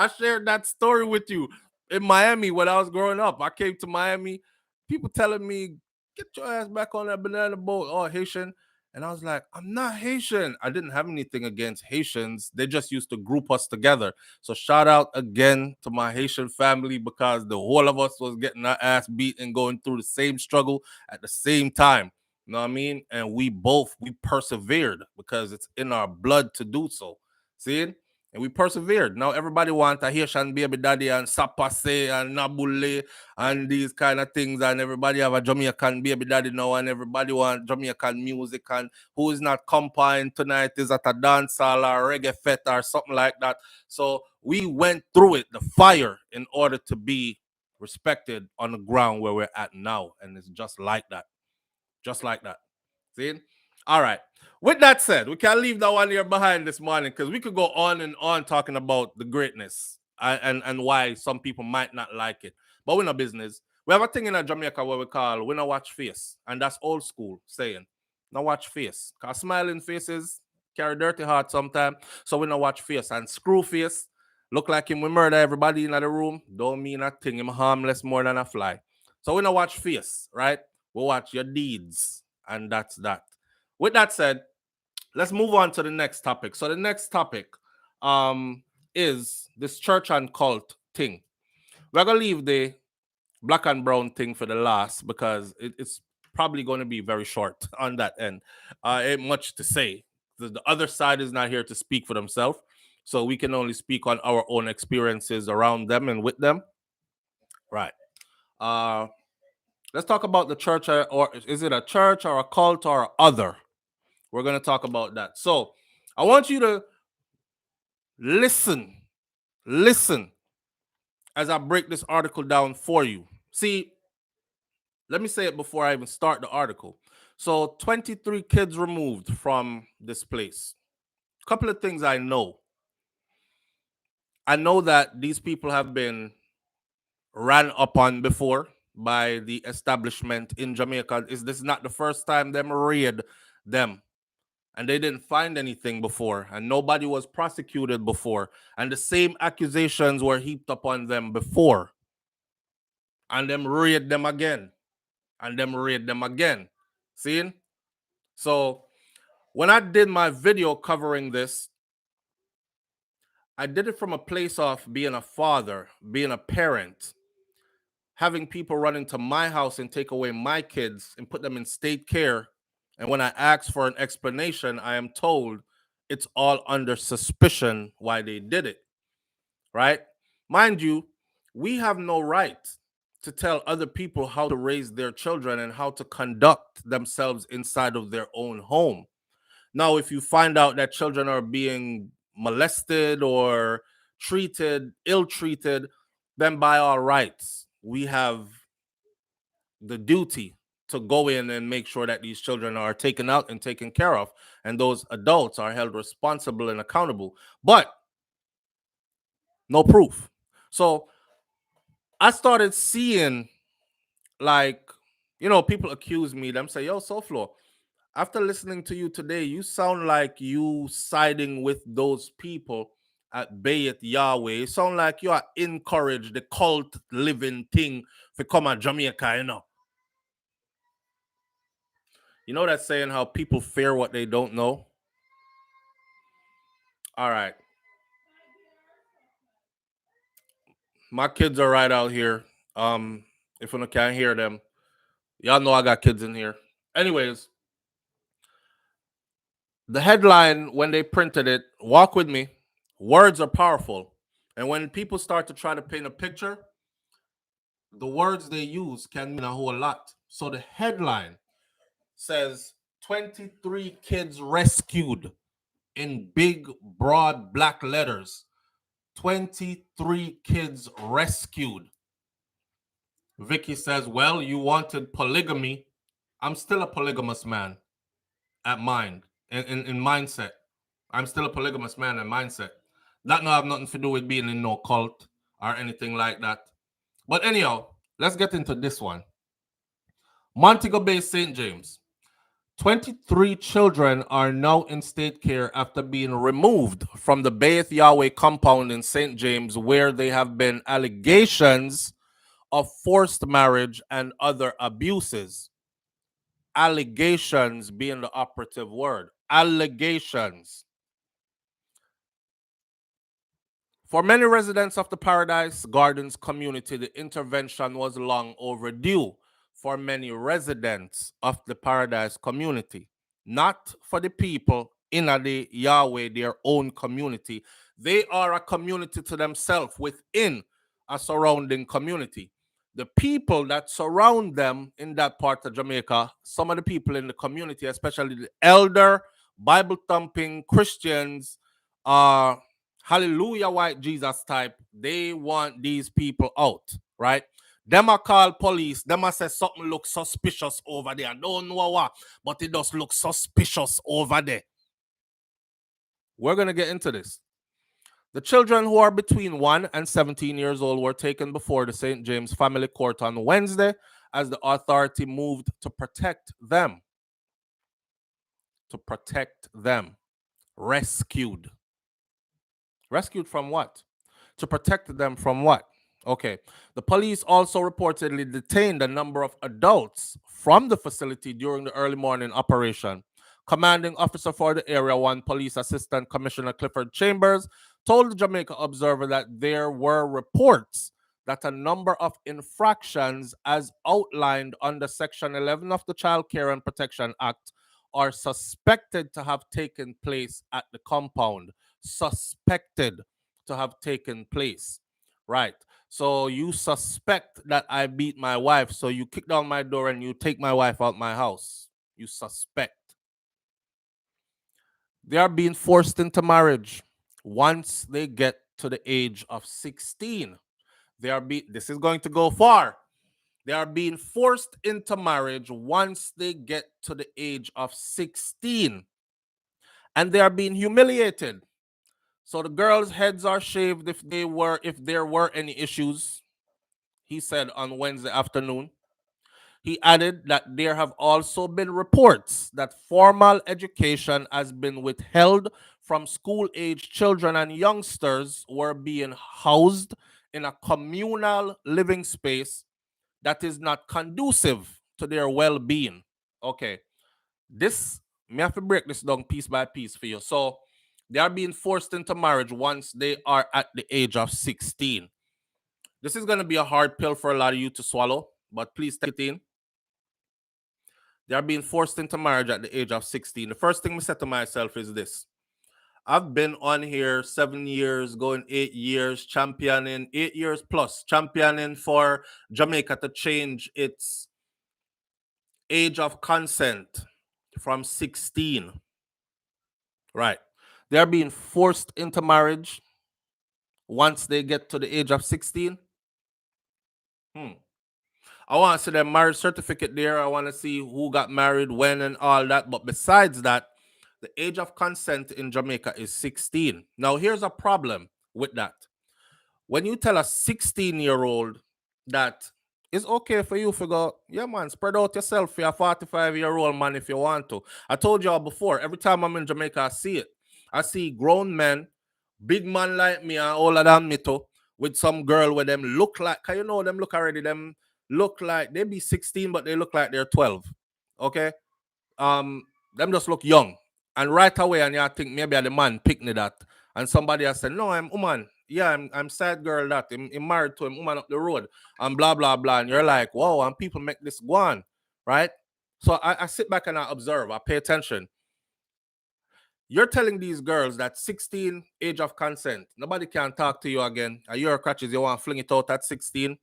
shared that story with you in Miami when I was growing up. I came to Miami. People telling me, get your ass back on that banana boat. Oh, Haitian. And I was like, I'm not Haitian. I didn't have anything against Haitians. They just used to group us together. So shout out again to my Haitian family because the whole of us was getting our ass beat and going through the same struggle at the same time. You know what I mean? And we persevered because it's in our blood to do so. See? And we persevered. Now everybody wants a Haitian baby daddy and sapase and nabule and these kind of things, and everybody have a Jamaican baby daddy now, and everybody want Jamaican music, and who is not compine tonight is at a dance hall or reggae fete or something like that. So we went through it, the fire, in order to be respected on the ground where we're at now, and it's just like that. Just like that. See? All right. With that said, we can leave that one here behind this morning because we could go on and on talking about the greatness and why some people might not like it. But we're not business. We have a thing in Jamaica where we call we not watch face. And that's old school saying. Not watch face. Because smiling faces carry dirty heart sometimes. So we not watch face. And screw face, look like him we murder everybody in the room. Don't mean a thing. Him harmless more than a fly. So we not watch face, right? We watch your deeds. And that's that. With that said, let's move on to the next topic. So the next topic is this church and cult thing. We're going to leave the black and brown thing for the last because it's probably going to be very short on that end. Ain't much to say. The other side is not here to speak for themselves. So we can only speak on our own experiences around them and with them. Right. Let's talk about the church, or is it a church or a cult or other? We're going to talk about that. So I want you to listen as I break this article down for you. See, let me say it before I even start the article. So 23 kids removed from this place. A couple of things I know. I know that these people have been ran upon before by the establishment in Jamaica. This is not the first time them raid them. And they didn't find anything before, and nobody was prosecuted before, and the same accusations were heaped upon them before, and them raid them again, and them raid them again. See? So when I did my video covering this, I did it from a place of being a father, being a parent, having people run into my house and take away my kids and put them in state care. And when I ask for an explanation, I am told it's all under suspicion why they did it, right? Mind you, we have no right to tell other people how to raise their children and how to conduct themselves inside of their own home. Now, if you find out that children are being molested or ill-treated, then by all rights, we have the duty to go in and make sure that these children are taken out and taken care of, and those adults are held responsible and accountable. But no proof. So I started seeing, like, people accuse me. Them say, yo, SouFlo, after listening to you today, you sound like you siding with those people at Bayith Yahweh. You sound like you are encouraged the cult living thing to come at Jamaica, You know that saying how people fear what they don't know? All right. My kids are right out here. If you can't hear them, y'all know I got kids in here. Anyways, the headline, when they printed it, walk with me, words are powerful. And when people start to try to paint a picture, the words they use can mean a whole lot. So the headline says 23 kids rescued in big, broad black letters. 23 kids rescued. Vicky says, well, you wanted polygamy. I'm still a polygamous man at mind, in mindset. I'm still a polygamous man in mindset. That no have nothing to do with being in no cult or anything like that. But anyhow, let's get into this one. Montego Bay, St. James. 23 children are now in state care after being removed from the Bayith Yahweh compound in St. James, where there have been allegations of forced marriage and other abuses. Allegations being the operative word. Allegations. For many residents of the Paradise Gardens community, the intervention was long overdue. For many residents of the Paradise community, not for the people in the Yahweh, their own community. They are a community to themselves within a surrounding community. The people that surround them in that part of Jamaica, some of the people in the community, especially the elder, Bible thumping Christians, hallelujah white Jesus type, they want these people out, right? Them a call police, them a say something looks suspicious over there. I don't know what, but it does look suspicious over there. We're going to get into this. The children who are between 1 and 17 years old were taken before the St. James Family Court on Wednesday as the authority moved to protect them. To protect them. Rescued. Rescued from what? To protect them from what? Okay. The police also reportedly detained a number of adults from the facility during the early morning operation. Commanding officer for the Area 1 Police Assistant Commissioner Clifford Chambers told the Jamaica Observer that there were reports that a number of infractions as outlined under Section 11 of the Child Care and Protection Act are suspected to have taken place at the compound. Suspected to have taken place. Right. So you suspect that I beat my wife, so you kick down my door and you take my wife out my house. You suspect. They are being forced into marriage once they get to the age of 16. This is going to go far. They are being forced into marriage once they get to the age of 16. And they are being humiliated. So the girls' heads are shaved if there were any issues, he said on Wednesday afternoon. He added that there have also been reports that formal education has been withheld from school-age children, and youngsters were being housed in a communal living space that is not conducive to their well-being. Okay, me have to break this down piece by piece for you. So they are being forced into marriage once they are at the age of 16. This is going to be a hard pill for a lot of you to swallow, but please take it in. They are being forced into marriage at the age of 16. The first thing I said to myself is this. I've been on here 7 years, going 8 years, championing, 8 years plus, championing for Jamaica to change its age of consent from 16. Right. They are being forced into marriage once they get to the age of 16. I want to see their marriage certificate there. I want to see who got married, when, and all that. But besides that, the age of consent in Jamaica is 16. Now, here's a problem with that. When you tell a 16-year-old that it's okay for you to go, yeah, man, spread out yourself for a 45-year-old man if you want to. I told y'all before, every time I'm in Jamaica, I see it. I see grown men, big man like me and older than me too, with some girl with them look like, can you know them look already, them look like, they be 16, but they look like they're 12. Okay? Them just look young. And right away, and you think maybe the man picked me that. And somebody has said, no, I'm woman. Yeah, I'm sad girl that. I'm married to him, woman up the road. And blah, blah, blah. And you're like, whoa, and people make this go on. Right? So I sit back and I observe. I pay attention. You're telling these girls that 16, age of consent, nobody can talk to you again. And you're crutches, you want to fling it out at 16,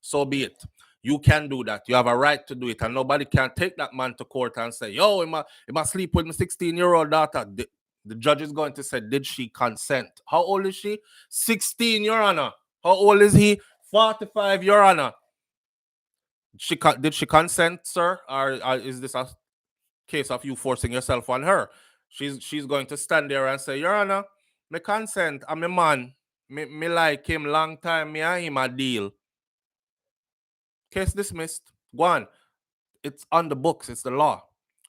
so be it. You can do that. You have a right to do it. And nobody can take that man to court and say, yo, he must sleep with my 16-year-old daughter. The judge is going to say, did she consent? How old is she? 16, Your Honor. How old is he? 45, Your Honor. Did she consent, sir? Or is this a case of you forcing yourself on her? She's going to stand there and say, Your Honor, me consent. I'm a man. Me like him long time. Me and him a deal. Case dismissed. Go on. It's on the books. It's the law.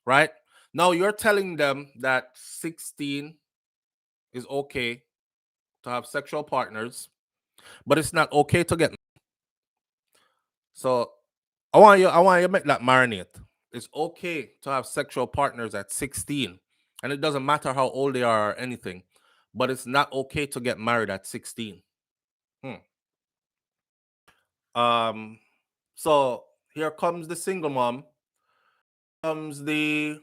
Right? Now you're telling them that 16 is okay to have sexual partners, but it's not okay to get. So I want you to make that marinate. It's okay to have sexual partners at 16. And it doesn't matter how old they are or anything. But it's not okay to get married at 16. So here comes the single mom. Comes the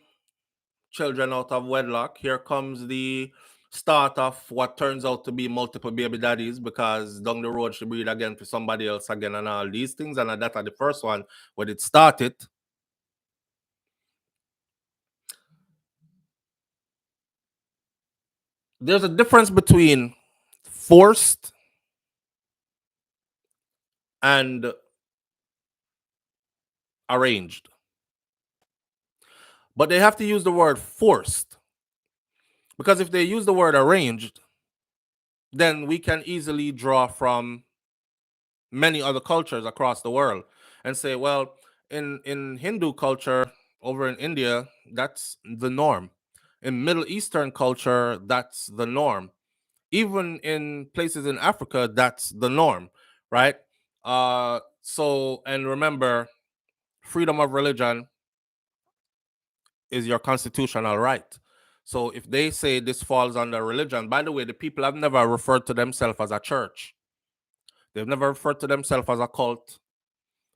children out of wedlock. Here comes the start of what turns out to be multiple baby daddies, because down the road she breed again for somebody else again and all these things. And that are the first one when it started. There's a difference between forced and arranged. But they have to use the word forced, because if they use the word arranged, then we can easily draw from many other cultures across the world and say, well, in Hindu culture over in India, that's the norm. In Middle Eastern culture, that's the norm. Even in places in Africa, that's the norm, right? So, and remember, freedom of religion is your constitutional right. So if they say this falls under religion, by the way, the people have never referred to themselves as a church. They've never referred to themselves as a cult.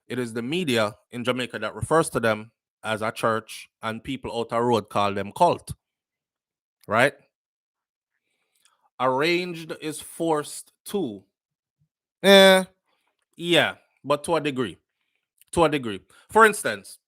It is the media in Jamaica that refers to them as a church, and people out the road call them cult. Right? Arranged is forced too. Yeah, but to a degree. To a degree. For instance,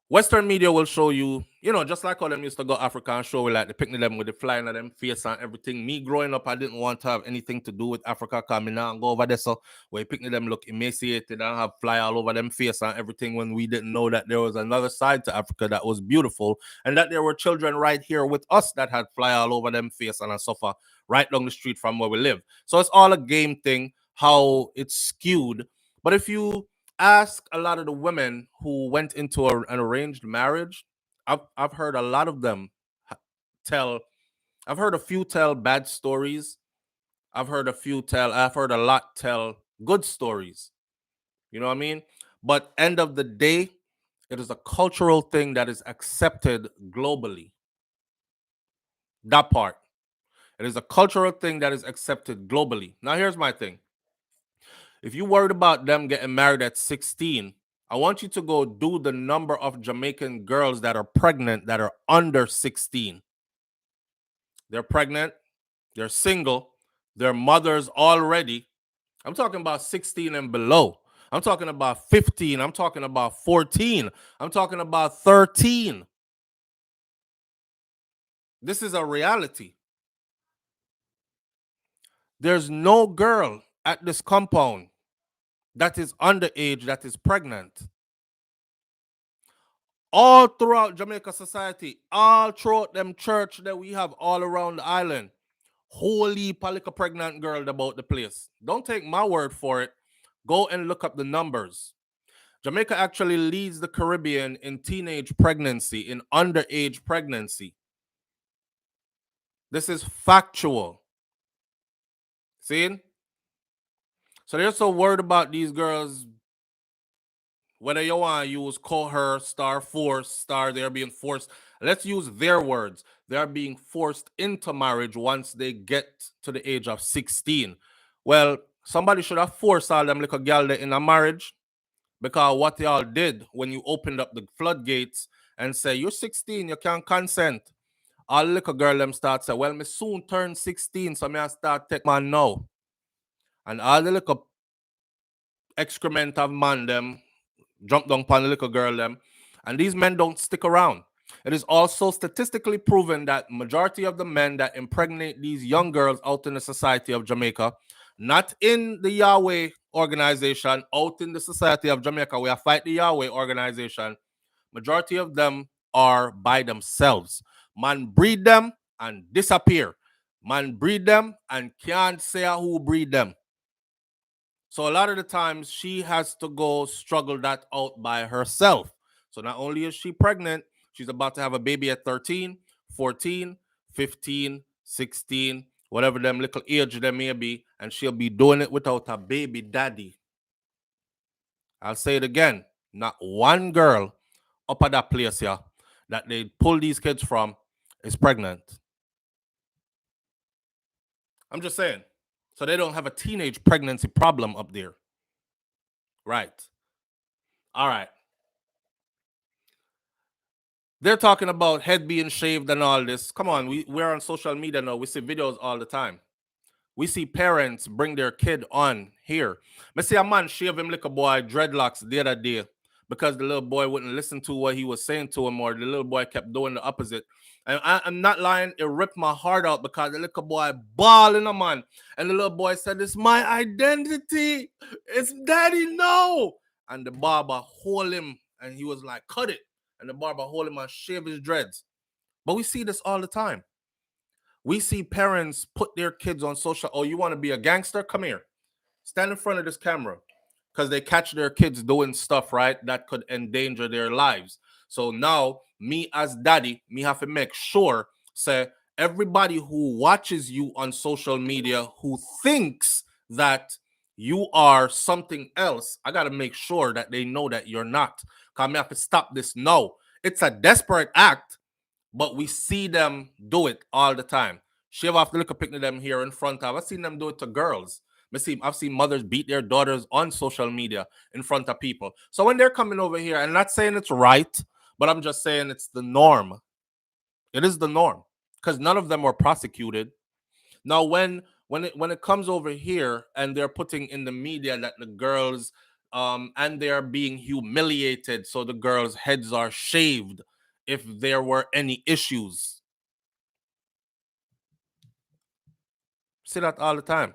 Western media will show you, just like how them used to go Africa and show like the picnic them with the flying of them face and everything. Me growing up, I didn't want to have anything to do with Africa coming out and go over there. So where picnic them look emaciated and have fly all over them face and everything, when we didn't know that there was another side to Africa that was beautiful, and that there were children right here with us that had fly all over them face and suffer right down the street from where we live. So it's all a game thing, how it's skewed. But if you ask a lot of the women who went into an arranged marriage, I've heard a lot of them I've heard a few tell bad stories. I've heard a lot tell good stories. You know what I mean? But end of the day, it is a cultural thing that is accepted globally. That part. It is a cultural thing that is accepted globally. Now here's my thing. If you're worried about them getting married at 16, I want you to go do the number of Jamaican girls that are pregnant that are under 16. They're pregnant, they're single, they're mothers already. I'm talking about 16 and below. I'm talking about 15. I'm talking about 14. I'm talking about 13. This is a reality. There's no girl at this compound that is underage that is pregnant. All throughout Jamaica society, all throughout them church that we have all around the island, holy palika pregnant girl about the place. Don't take my word for it. Go and look up the numbers. Jamaica actually leads the Caribbean in teenage pregnancy, in underage pregnancy. This is factual. See? So they're so worried about these girls, whether you want to use coerce, force, they're being forced. Let's use their words. They're being forced into marriage once they get to the age of 16. Well, somebody should have forced all them little girl in a marriage, because what y'all did when you opened up the floodgates and say, you're 16, you can't consent. All little girl them start say, well, me soon turn 16, so me I start take man now. And all the little excrement of man them jump down upon the little girl them, and these men don't stick around. It is also statistically proven that majority of the men that impregnate these young girls out in the society of Jamaica, not in the Yahweh organization, out in the society of Jamaica, we are fight the Yahweh organization, majority of them are by themselves. Man breed them and disappear. Man breed them and can't say who breed them. So a lot of the times she has to go struggle that out by herself. So not only is she pregnant, she's about to have a baby at 13, 14, 15, 16, whatever them little age they may be, and she'll be doing it without a baby daddy. I'll say it again. Not one girl up at that place here that they pull these kids from is pregnant. I'm just saying. So they don't have a teenage pregnancy problem up there. Right. All right. They're talking about head being shaved and all this. Come on, we're on social media now. We see videos all the time. We see parents bring their kid on here. I see a man shave him like a boy dreadlocks the other day because the little boy wouldn't listen to what he was saying to him, or the little boy kept doing the opposite. And I'm not lying, it ripped my heart out because the little boy bawling a man. And the little boy said, "It's my identity. It's daddy, no." And the barber hold him and he was like, "Cut it." And the barber hold him and shave his dreads. But we see this all the time. We see parents put their kids on social. Oh, you want to be a gangster? Come here. Stand in front of this camera. Because they catch their kids doing stuff, right, that could endanger their lives. So now, me as daddy, me have to make sure, say, everybody who watches you on social media who thinks that you are something else, I got to make sure that they know that you're not. Because I have to stop this. No, it's a desperate act, but we see them do it all the time. Shave off the little picnic them here in front of. I've seen them do it to girls. I've seen mothers beat their daughters on social media in front of people. So when they're coming over here, I'm not saying it's right, but I'm just saying it's the norm. It is the norm because none of them were prosecuted. Now, when it comes over here and they're putting in the media that the girls and they're being humiliated, so the girls' heads are shaved if there were any issues. See that all the time.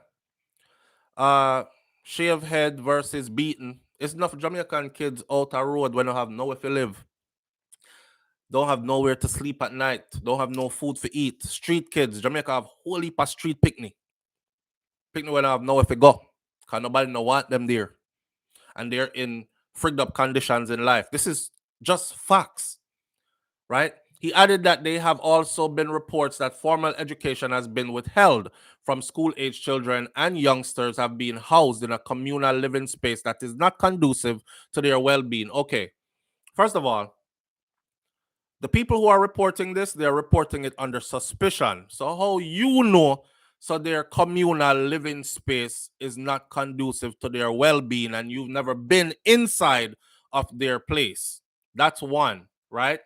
Shave head versus beaten. It's enough Jamaican kids out the road when they have nowhere to live. Don't have nowhere to sleep at night. Don't have no food to eat. Street kids. Jamaica have whole heap of street picnic. Picnic when they have nowhere to go. Because nobody no want them there. And they're in frigged up conditions in life. This is just facts. Right? He added that they have also been reports that formal education has been withheld from school-age children, and youngsters have been housed in a communal living space that is not conducive to their well-being. Okay, first of all, the people who are reporting this, they're reporting it under suspicion. So how you know so their communal living space is not conducive to their well-being and you've never been inside of their place? That's one, right?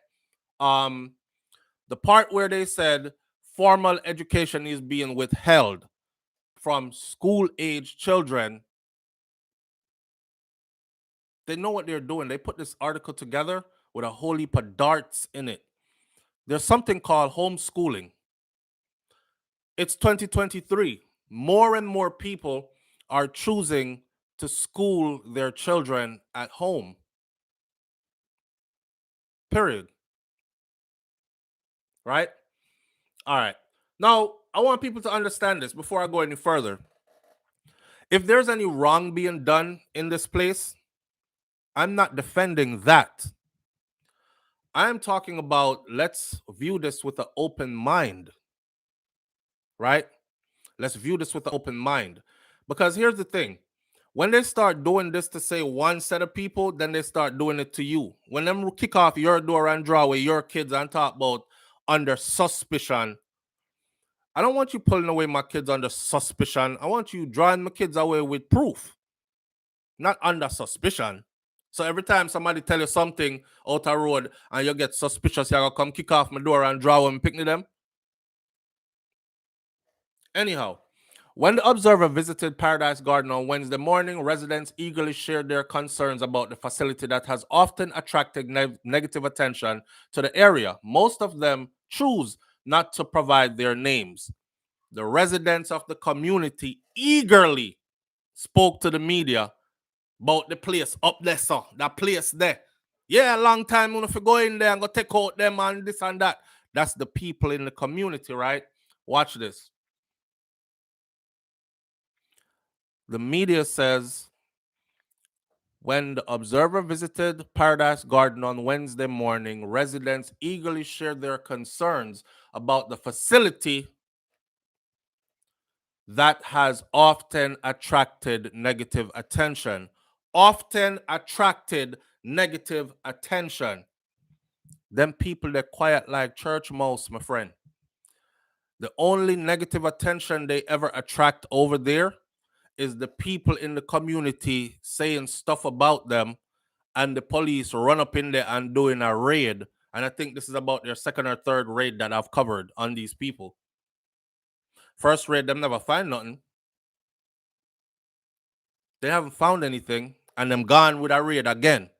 The part where they said formal education is being withheld from school-age children, they know what they're doing. They put this article together with a whole heap of darts in it. There's something called homeschooling. It's 2023. More and more people are choosing to school their children at home. Period. Right? All right. Now, I want people to understand this before I go any further. If there's any wrong being done in this place, I'm not defending that. I'm talking about let's view this with an open mind. Right? Let's view this with an open mind. Because here's the thing. When they start doing this to say one set of people, then they start doing it to you. When them kick off your door and draw away your kids and talk about under suspicion, I don't want you pulling away my kids under suspicion. I want you drawing my kids away with proof, not under suspicion. So every time somebody tell you something out the road and you get suspicious, you're going to come kick off my door and draw them and pick them. Anyhow, when the Observer visited Paradise Garden on Wednesday morning, residents eagerly shared their concerns about the facility that has often attracted negative attention to the area. Most of them choose not to provide their names. The residents of the community eagerly spoke to the media about the place up there, so that place there. Yeah, a long time if you go in there and go take out them and this and that. That's the people in the community, right? Watch this. The media says, when the Observer visited Paradise Garden on Wednesday morning, residents eagerly shared their concerns about the facility that has often attracted negative attention. Often attracted negative attention. Them people, they're quiet like church mouse, my friend. The only negative attention they ever attract over there is the people in the community saying stuff about them, and the police run up in there and doing a raid. And I think this is about their second or third raid that I've covered on these people. First raid, them never find nothing. They haven't found anything, and them gone with a raid again.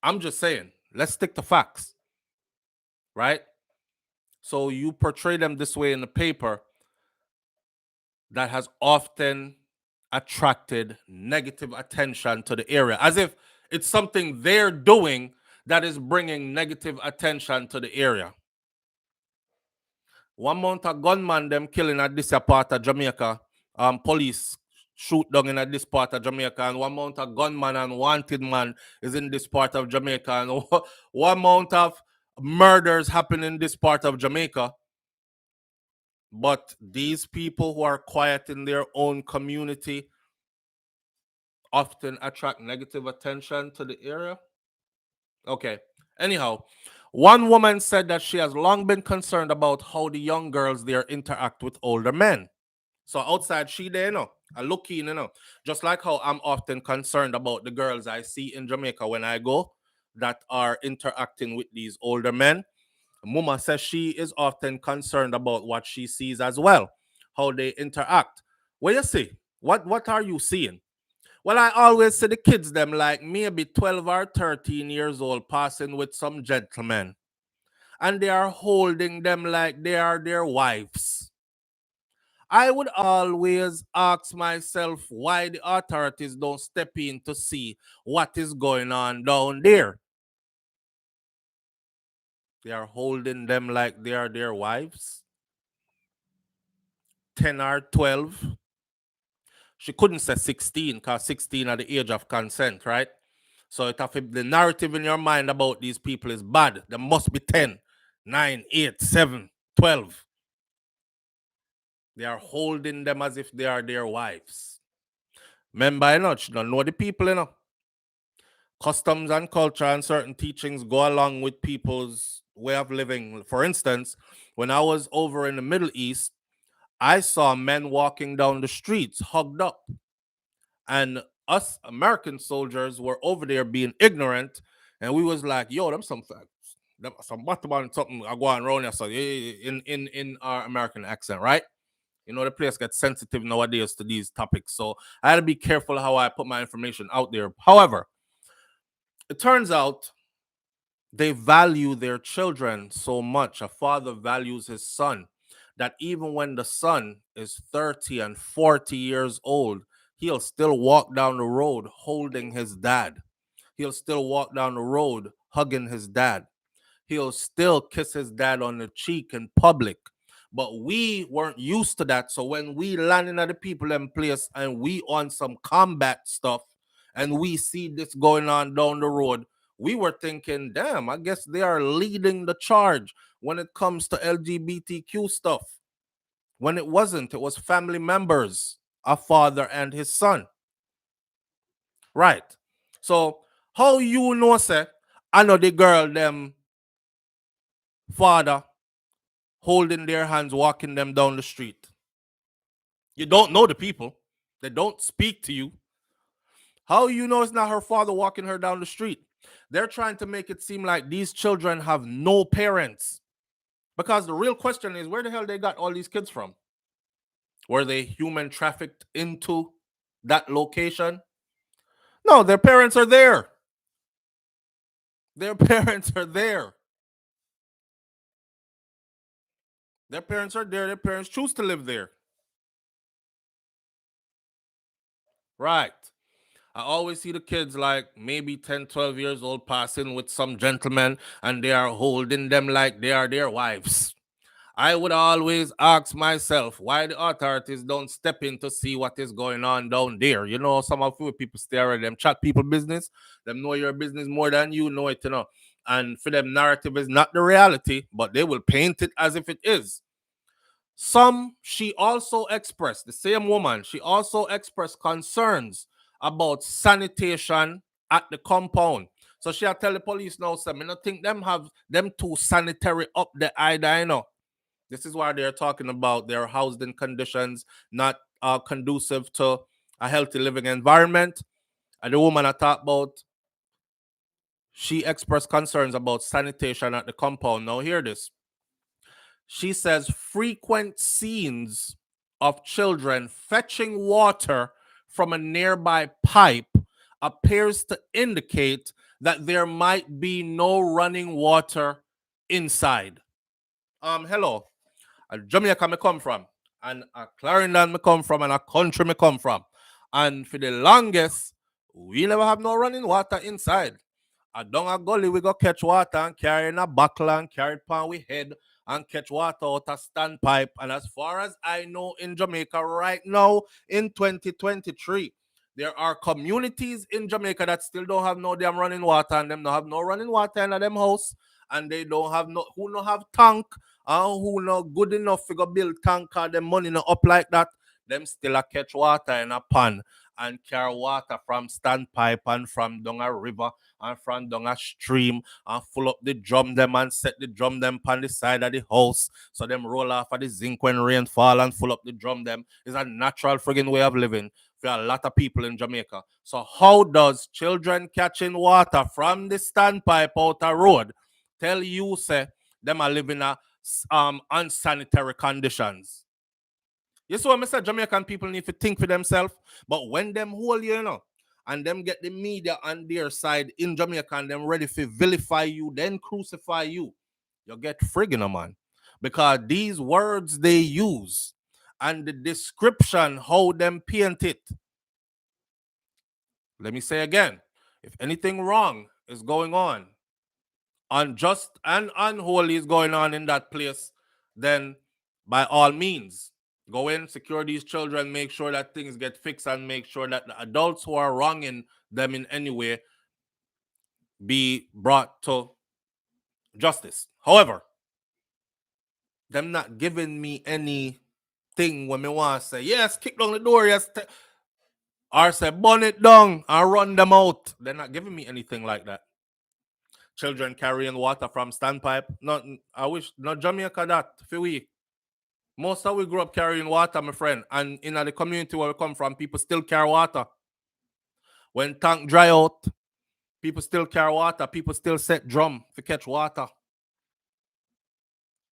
I'm just saying, let's stick to facts, right? So you portray them this way in the paper, that has often attracted negative attention to the area, as if it's something they're doing that is bringing negative attention to the area. One month a gunman them killing at this part of Jamaica, police shoot down in this part of Jamaica, and one month a gunman and wanted man is in this part of Jamaica, and one month of murders happen in this part of Jamaica. But these people who are quiet in their own community often attract negative attention to the area. Okay. Anyhow, one woman said that she has long been concerned about how the young girls there interact with older men. So outside, she there, I look in, just like how I'm often concerned about the girls I see in Jamaica when I go that are interacting with these older men. Muma says she is often concerned about what she sees as well, how they interact. What you see? What are you seeing? Well, I always see the kids them like maybe 12 or 13 years old passing with some gentlemen, and they are holding them like they are their wives. I would always ask myself why the authorities don't step in to see what is going on down there. They are holding them like they are their wives. 10 or 12. She couldn't say 16 because 16 at the age of consent, right? So the narrative in your mind about these people is bad. There must be 10, 9, 8, 7, 12. They are holding them as if they are their wives. Remember, she don't know the people, Customs and culture and certain teachings go along with people's way of living. For instance, when I was over in the Middle East, I saw men walking down the streets hugged up. And us American soldiers were over there being ignorant, and we was like, yo, them some bottom on something I go on around here, so in our American accent, right? The place gets sensitive nowadays to these topics, so I had to be careful how I put my information out there. However, it turns out they value their children so much. A father values his son that even when the son is 30 and 40 years old, he'll still walk down the road holding his dad. He'll still walk down the road hugging his dad. He'll still kiss his dad on the cheek in public. But we weren't used to that. So when we landing at the people in place and we on some combat stuff and we see this going on down the road, we were thinking, damn, I guess they are leading the charge when it comes to LGBTQ stuff. When it wasn't, it was family members, a father and his son. Right. So how you know, say, I know the girl, them father holding their hands, walking them down the street. You don't know the people. They don't speak to you. How you know it's not her father walking her down the street? They're trying to make it seem like these children have no parents. Because the real question is, where the hell they got all these kids from? Were they human trafficked into that location? No, their parents are there. Their parents are there. Their parents are there. Their parents choose to live there. Right. I always see the kids like maybe 10, 12 years old passing with some gentlemen and they are holding them like they are their wives. I would always ask myself why the authorities don't step in to see what is going on down there. Some of you people stare at them, chat people business. Them know your business more than you know it, And for them, narrative is not the reality, but they will paint it as if it is. She also expressed, the same woman, she also expressed concerns about sanitation at the compound. So she'll tell the police now, so I don't think them have them too sanitary up the either, you know. This is why they're talking about their housing conditions not conducive to a healthy living environment. And the woman I talked about, she expressed concerns about sanitation at the compound. Now hear this. She says frequent scenes of children fetching water from a nearby pipe appears to indicate that there might be no running water inside. Hello. Jamaica me come from, and Clarendon me come from, and a country me come from. And for the longest, we never have no running water inside. Down a gully, we go catch water and carry in a buckle and carry it on we head and catch water out a standpipe. And as far as I know, in Jamaica right now, in 2023, there are communities in Jamaica that still don't have no damn running water, and them don't have no running water in them house, and they don't have no who no have tank, and who no good enough to go build tank, or them money no up like that. Them still a catch water in a pan and carry water from standpipe and from down a river and from down a stream and full up the drum them and set the drum them on the side of the house so them roll off of the zinc when rain fall and full up the drum them. Is a natural friggin' way of living for a lot of people in Jamaica. So how does children catching water from the standpipe out a road tell you say them are living in unsanitary conditions? You see what I said? Jamaican people need to think for themselves. But when them hold you know, and them get the media on their side in Jamaica and them ready to vilify you, then crucify you, you get friggin' man. Because these words they use and the description how them paint it. Let me say again, if anything wrong is going on, unjust and unholy is going on in that place, then by all means, go in, secure these children, make sure that things get fixed, and make sure that the adults who are wronging them in any way be brought to justice. However, them not giving me anything when me want to say, yes, kick down the door, yes, or say, burn it down and run them out. They're not giving me anything like that. Children carrying water from standpipe. Not, I wish, not Jamaica that, for we. Most of we grew up carrying water, my friend. And in the community where we come from, people still carry water. When tank dry out, people still carry water. People still set drum to catch water.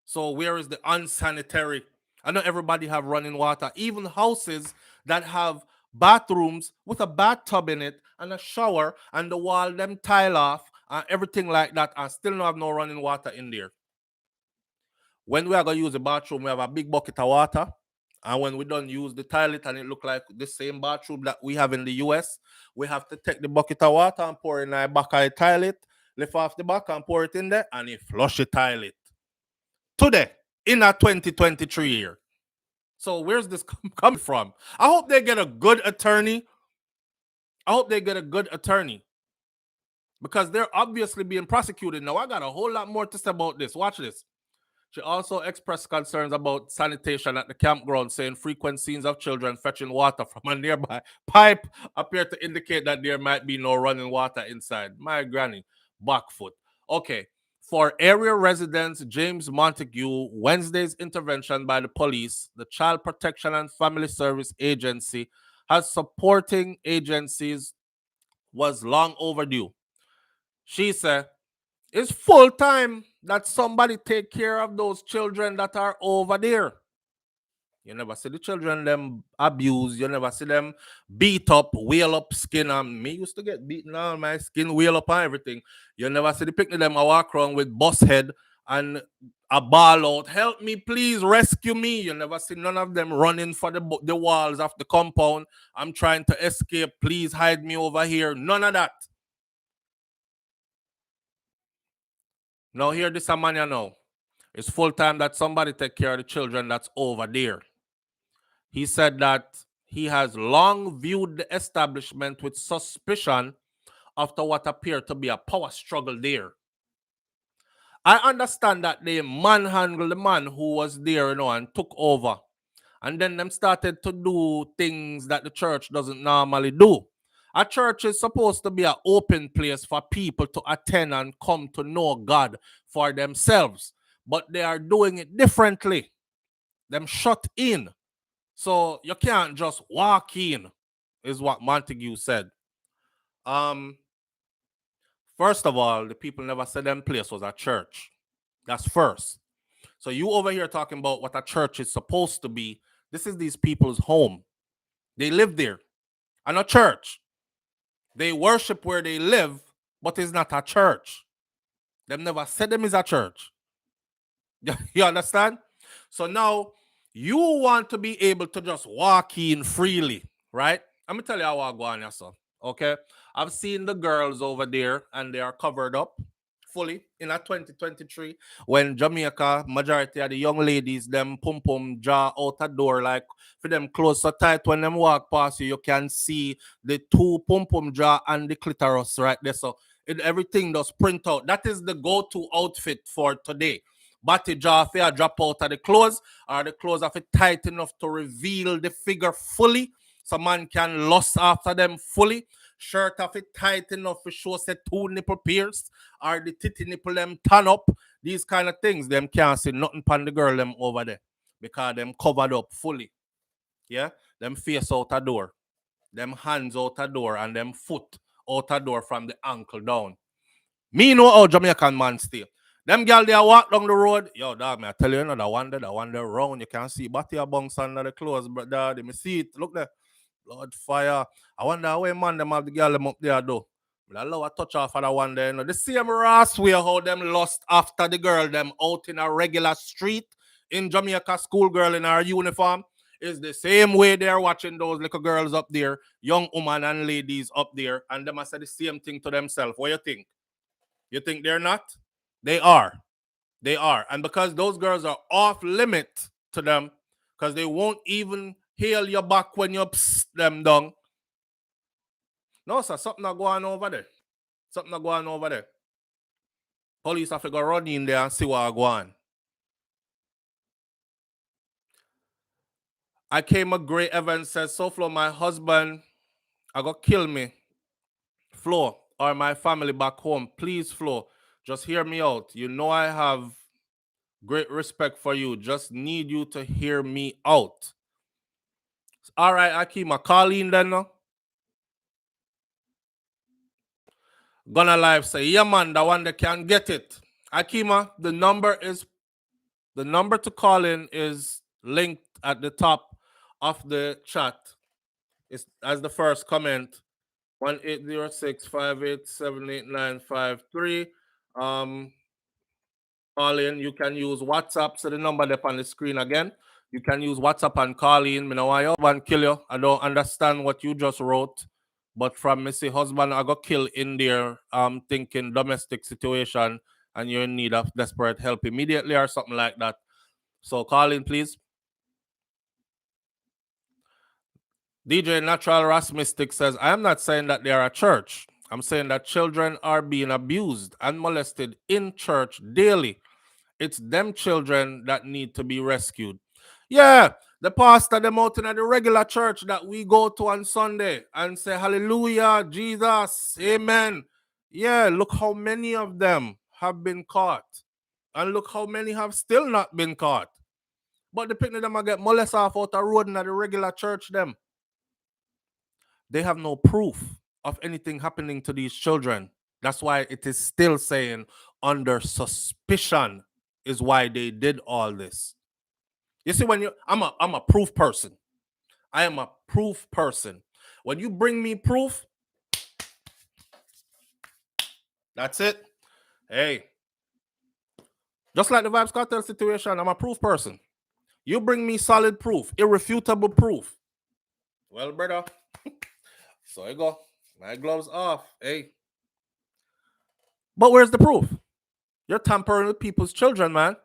So where is the unsanitary? I know everybody have running water. Even houses that have bathrooms with a bathtub in it and a shower and the wall them tile off and everything like that, and still not have no running water in there. When we are going to use the bathroom, we have a big bucket of water. And when we don't use the toilet and it look like the same bathroom that we have in the US, we have to take the bucket of water and pour it in the back of the toilet, lift off the back and pour it in there, and it flush the toilet. Today, in a 2023 year. So where's this coming from? I hope they get a good attorney. Because they're obviously being prosecuted. Now, I got a whole lot more to say about this. Watch this. She also expressed concerns about sanitation at the campground, saying frequent scenes of children fetching water from a nearby pipe appear to indicate that there might be no running water inside. My granny, backfoot. Okay. For area residents, James Montague, Wednesday's intervention by the police, the Child Protection and Family Service Agency, has supporting agencies was long overdue. She said, it's full time that somebody take care of those children that are over there. You never see the children them abused. You never see them beat up, wheel up skin. And me used to get beaten on my skin, wheel up and everything. You never see the picnic them I walk around with bus head and a ball out. Help me, please, rescue me. You never see none of them running for the walls of the compound. I'm trying to escape. Please hide me over here. None of that. Now hear this, man, you know. It's full time that somebody take care of the children that's over there. He said that he has long viewed the establishment with suspicion after what appeared to be a power struggle there. I understand that they manhandled the man who was there, you know, and took over. And then them started to do things that the church doesn't normally do. A church is supposed to be an open place for people to attend and come to know God for themselves. But they are doing it differently. Them shut in. So you can't just walk in, is what Montague said. First of all, the people never said them place was a church. That's first. So you over here talking about what a church is supposed to be. This is these people's home. They live there. And a church. They worship where they live, but it's not a church. Them never said them is a church. You understand? So now you want to be able to just walk in freely, right? I'm gonna tell you how I go on here, so okay. I've seen the girls over there and they are covered up fully in a 2023 when Jamaica, majority of the young ladies, them pum pum jaw out a door, like for them close so tight when them walk past you, you can see the two pum pum jaw and the clitoris right there. So everything does print out. That is the go-to outfit for today. Body jaw fair drop out of the clothes, or the clothes have it tight enough to reveal the figure fully, so man can lust after them fully. Shirt have it tight enough to show say two nipple pierced, or the titty nipple them turn up. These kind of things, them can't see nothing pan the girl them over there because them covered up fully. Yeah, them face out a door, them hands out a door, and them foot out a door from the ankle down. Me know how Jamaican man stay. Them girl they walk down the road. Yo, dog, me I tell you, the one there round. You can see body a bounce under the clothes, but dad, me see it. Look there. Lord fire. I wonder how man them have the girl them up there though. But I love a touch off of that one there. You know, the same rass way how them lost after the girl them out in a regular street in Jamaica, schoolgirl in her uniform. Is the same way they're watching those little girls up there, young women and ladies up there, and them must say the same thing to themselves. What you think? You think they're not? They are. They are. And because those girls are off limit to them, because they won't even hail your back when you psst them down. No, sir, something not going on over there. Something not going on over there. Police have to go run in there and see what go on. I came a great Evans says, so Flo, my husband, I got kill me. Flo, or my family back home. Please, Flo, just hear me out. You know I have great respect for you. Just need you to hear me out. All right, Akima, call in then now. Gonna Live say, yeah man, the one that can get it. Akima, the number to call in is linked at the top of the chat. It's as the first comment. 1-806-587-8953. Call in. You can use WhatsApp. So the number that's on the screen again. You can use WhatsApp and call in. Me know why you want kill you. I don't understand what you just wrote. But from me say husband I got killed in there, thinking domestic situation and you're in need of desperate help immediately or something like that. So call in, please. DJ Natural Ras Mystic says, I am not saying that they are a church. I'm saying that children are being abused and molested in church daily. It's them children that need to be rescued. Yeah, the pastor, them out in the regular church that we go to on Sunday and say, hallelujah, Jesus, amen. Yeah, look how many of them have been caught. And look how many have still not been caught. But the picnic them get molested off out the road in the regular church them. They have no proof of anything happening to these children. That's why it is still saying under suspicion is why they did all this. You see, when I'm a proof person. I am a proof person. When you bring me proof, that's it. Hey, just like the Vibes Cartel situation, I'm a proof person. You bring me solid proof, irrefutable proof. Well, brother, so I go. My gloves off. Hey. But where's the proof? You're tampering with people's children, man.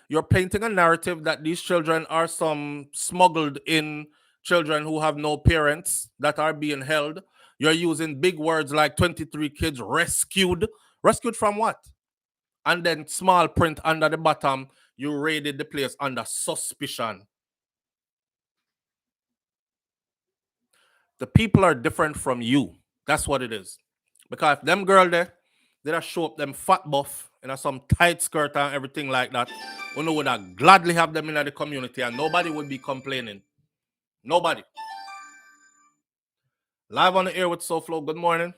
You're painting a narrative that these children are some smuggled in children who have no parents that are being held. You're using big words like 23 kids rescued. Rescued from what? And then small print under the bottom, you raided the place under suspicion. The people are different from you. That's what it is. Because if them girl there, they just show up them fat buff and some tight skirt and everything like that, we would have gladly have them in the community and nobody would be complaining. Nobody. Live on the air with SouFlo. Good morning.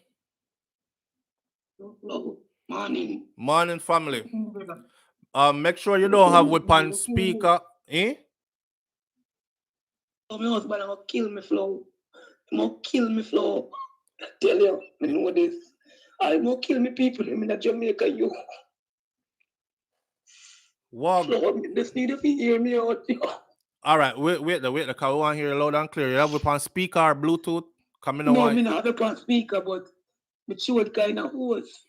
Morning. Morning, family. Make sure you don't have weapon speaker. Eh? Oh, my husband, I'm gonna kill me, Flo. I'm gonna kill me, Flo. I tell you, I know this. I'm gonna kill me people in Jamaica, you. Wow. Flo, just need to hear me out. All right, wait, because we want to hear you loud and clear. You have weapon speaker or Bluetooth? Coming No, I not have a speaker, but my short kind of horse.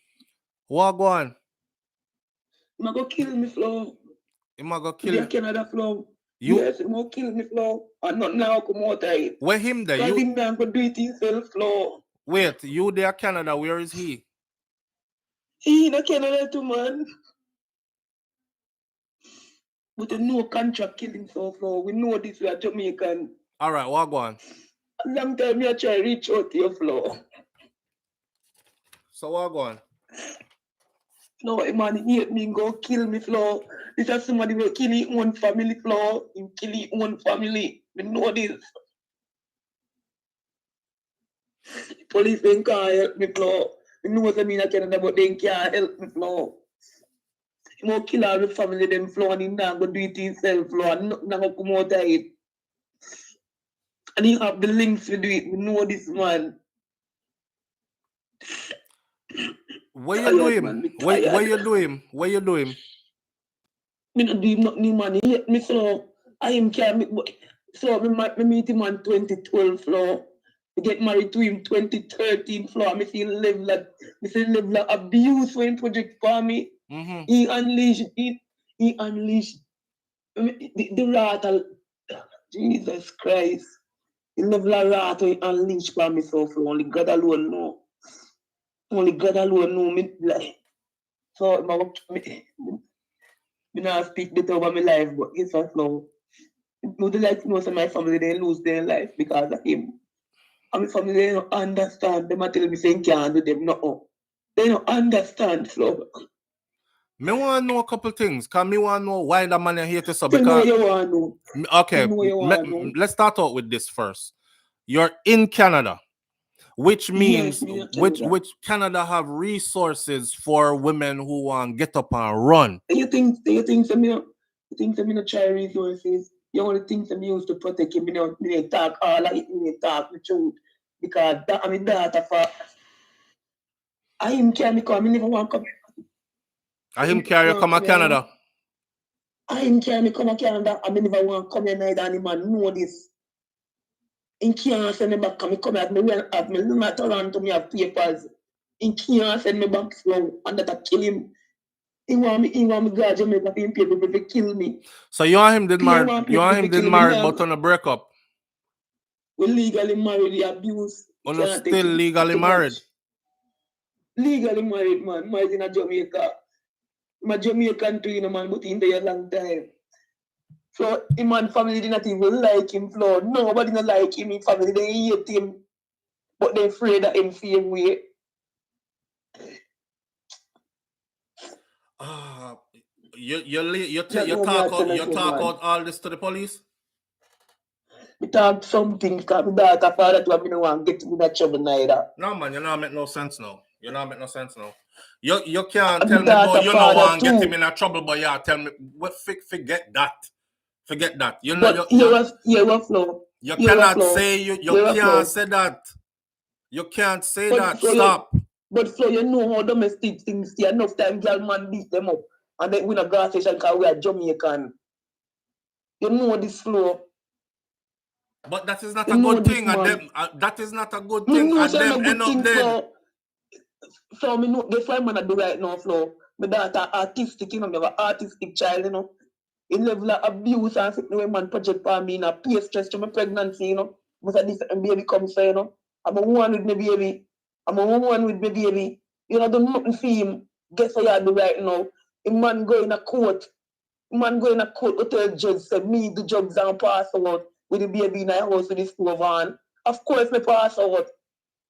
What go on? I'm gonna kill me, Flo. I'm gonna kill you. Canada, Flo. You? Yes, I'm gonna kill me, Flo. And not now come out of it. Where him there? You him there, I'm gonna do it himself, Flo. Wait, you there, Canada? Where is he? He in Canada too, man. But there's no contract killing so far. We know this, we are Jamaican. All right, what go on? Long time I try to reach out to your floor. So what go on? No, man, he hate me, go kill me, floor. This is somebody will kill his own family, floor. He kill his own family. We know this. Police then can't help me, floor. We know what I mean, I Canada, but they can't help me, floor. He will kill all the family, them, floor, and he not go do it himself, floor, and nothing go come out of it. And he have the links to do it. We know this, man. What you do him? What you do him? What you do him? Me not do him nothing, man. He hate me, so I him care me. So me meet him on 2012 floor. I get married to him 2013 floor. Me see level of abuse when project for me. Mm-hmm. He unleashed the wrath. Jesus Christ. The level of wrath he unleashed for me so for only God alone know. Only God alone know me like. So me not speak that over my life, but it's not now. Nobody like most of my family they lose their life because of him. And my family they don't understand. They might tell me saying can't do them no. They don't understand, so. Me want to know a couple things. Cause me want to know why the man here to so Because because you want to know. okay, let's start out with this first. You're in Canada, which means which Canada have resources for women who want to get up and run. You think some not try resources. You only think some used to protect him. Me talk all of it. Me talk the truth because that I mean that for. I him carry come. I never want to come. I him carry come to Canada. I him carry come to Canada. I never want to come here neither. Any man know this. In can't send me back. Come here. Have me not Toronto. Me have papers. In can't send me back slow. And that I kill him. He want me go to Jamaica for him people to kill me. So you want him did married? You want him did married, but on a breakup? We legally married. The abuse. On still legally married. Legally married, man. Married in Jamaica. I'm a Jamaican too, you know, man, but in there a long time. So, him and family did not even like him, Flo. Nobody not like him. His family, they hate him. But they're afraid of him same way. You talk out all this to the police? We talk something because my daughter father to me no want to get in that trouble neither. No, man, you're not making no sense now. You can't tell me no, you don't want to get him in that trouble, but yeah, tell me forget that. Forget that. You know you cannot say you can't say that. You can't say that. Stop. But Flo, you know how domestic things see enough time girl man beat them up. And then we in a gas station because we are Jamaican. You know this, Flo. But that is not a good thing. That is not a good thing. And them end up dead. So me know that's why man I do right now, Flo. My daughter artistic, you know, me have an artistic child, you know. In level of abuse and the way man project for me in a peer stress to my pregnancy, you know. Most of this baby comes so, you know. I'm a woman with my baby. You know, do nothing for him. Guess what you do right now? A man go in a court. Go tell the judge, say me the drugs and pass out with the baby in the house with the stove on. Of course, me pass out.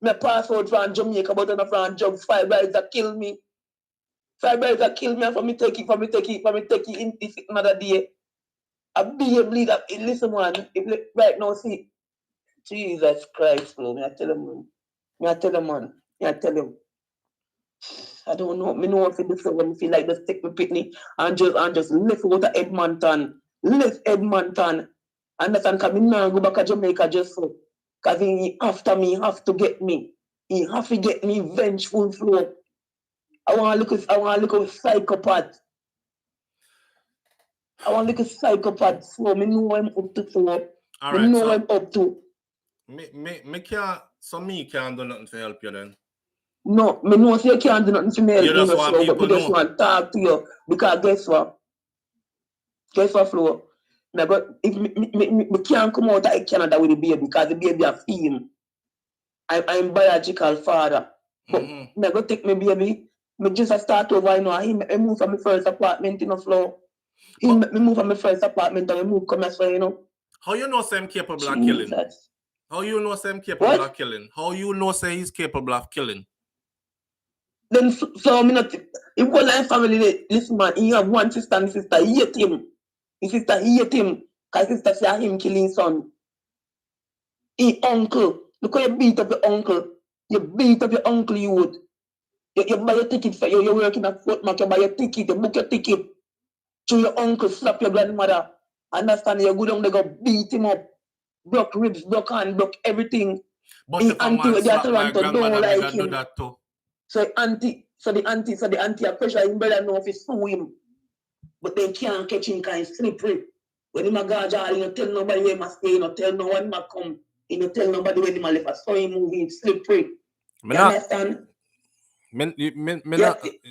Me pass out from Jamaica, but on from drugs, 5 guys that kill me. 5 guys that kill me, and for me take it in this another day. I believe that, listen man, right now, see, Jesus Christ, bro, I tell him, man. I don't know. Me know what to do so when I feel like just take my picnic and just live out of Edmonton. Understand? Because me now go back to Jamaica just so. Because he after me, have to get me. He have to get me vengeful flow. I want to look a psychopath. So me know what I'm up to so. All Me right, know so what I'm up to. me can't do nothing to help you then. No, me know say you can't do nothing to me. You just want Flo, people but me just know. want to talk to you. Because guess what? Flo? But if me can't come out of Canada with the baby because the baby a film. I'm biological father. But me go take my baby. Me just start over, you know. I move from my first apartment in a floor. Me move from my first apartment and I move come as well, you know. How you know say I'm capable of killing? How you know say I'm capable of killing? How you know say he's capable of killing? Then so me not if whole life family listen man, he have one sister and his sister hate him. His sister hate him because his sister say him killing son. He uncle. Look how you beat up your uncle. You beat up your uncle, you would. You buy your ticket for you, you're working at Fort Mac, you buy your ticket, you book your ticket. To your uncle, slap your grandmother. Understand? You go down, they go beat him up. Broke ribs, broke hand, broke everything. But if a man slap my grandmother, don't me like do him. that too. So the auntie a pressure him brother know if he sue him. But they can't catch him because he's slippery. When him a go jail, he don't tell nobody where he must stay, he don't tell no one he must come. He don't tell nobody when he must leave. So he move, he's slippery. You understand? Me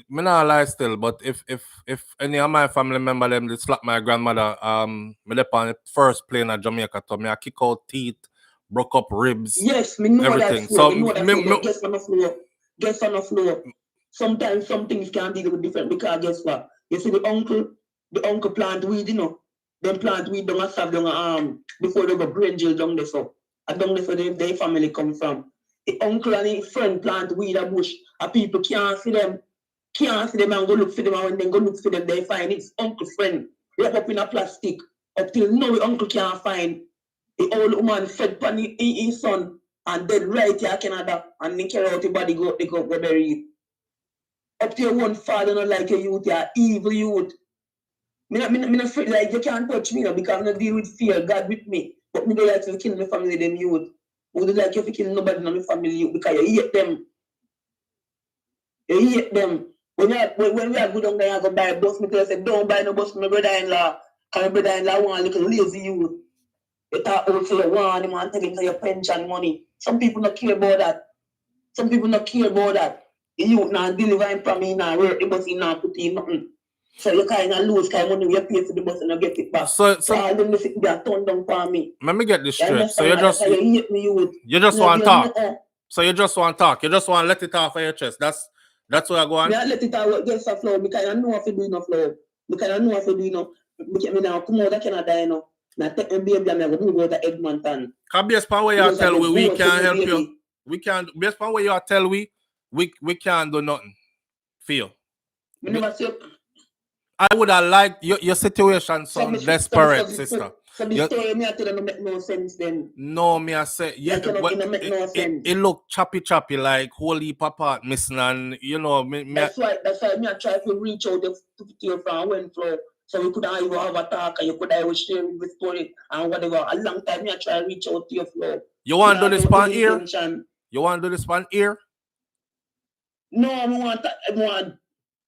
not lie still, but if any of my family member them they slap my grandmother, me left on the first plane at Jamaica, so me I kick out teeth, broke up ribs. Yes, me know everything. that. So me know that. Guess on the floor. Sometimes some things can deal with different because guess what? You see the uncle plant weed, you know. Them plant weed don't have down before they go brain jail down there so. And down there so their family come from. The uncle and his friend plant weed a bush, and people can't see them and go look for them, and when they go look for them, they find his uncle friend wrap up in a plastic. Up till now, the uncle can't find the old woman fed pan his son and dead right here Canada, and they carry out the body go bury it. Up to your one father not like a youth, you're evil youth. Me not afraid like you can't touch me because I don't deal with fear, God with me. But me don't like to kill my family, them youth. Would you like you to kill nobody in my family because you hate them. You hate them. When we are good on there, I go buy a bus, I say, don't buy no bus for my brother-in-law. Because my brother-in-law want a little lazy youth. You talk out for your one, you want to take him to your pension money. Some people not care about that. The youth not delivering from me, not work the bus, he not put in nothing. So you kind of lose kind of money, you pay for the bus and you get it back. So all them sit there turn down for me. Let me get this straight. So you just want to talk. So you just want to talk. You just want to let it off of your chest. That's what I go on. Me let it out get some flow because I know what to do enough flow. Because I know what to do enough. Me now come out of Canada, you know. Now take my baby and I go move out to Edmonton. Because based on what you tell we can't help you. We can't, based on what you tell we can't do nothing for you. I would have liked your situation sound desperate, sister. So the story me I tell you make no sense then. No, me I say yeah, it look choppy like whole heap apart missing and you know that's why me I try to reach out to your friend when flow. So we could even have a talk and you could even share the story and whatever. A long time me I try to reach out to your flow. You want to do this pan ear? You want to do this pan ear? No, I want.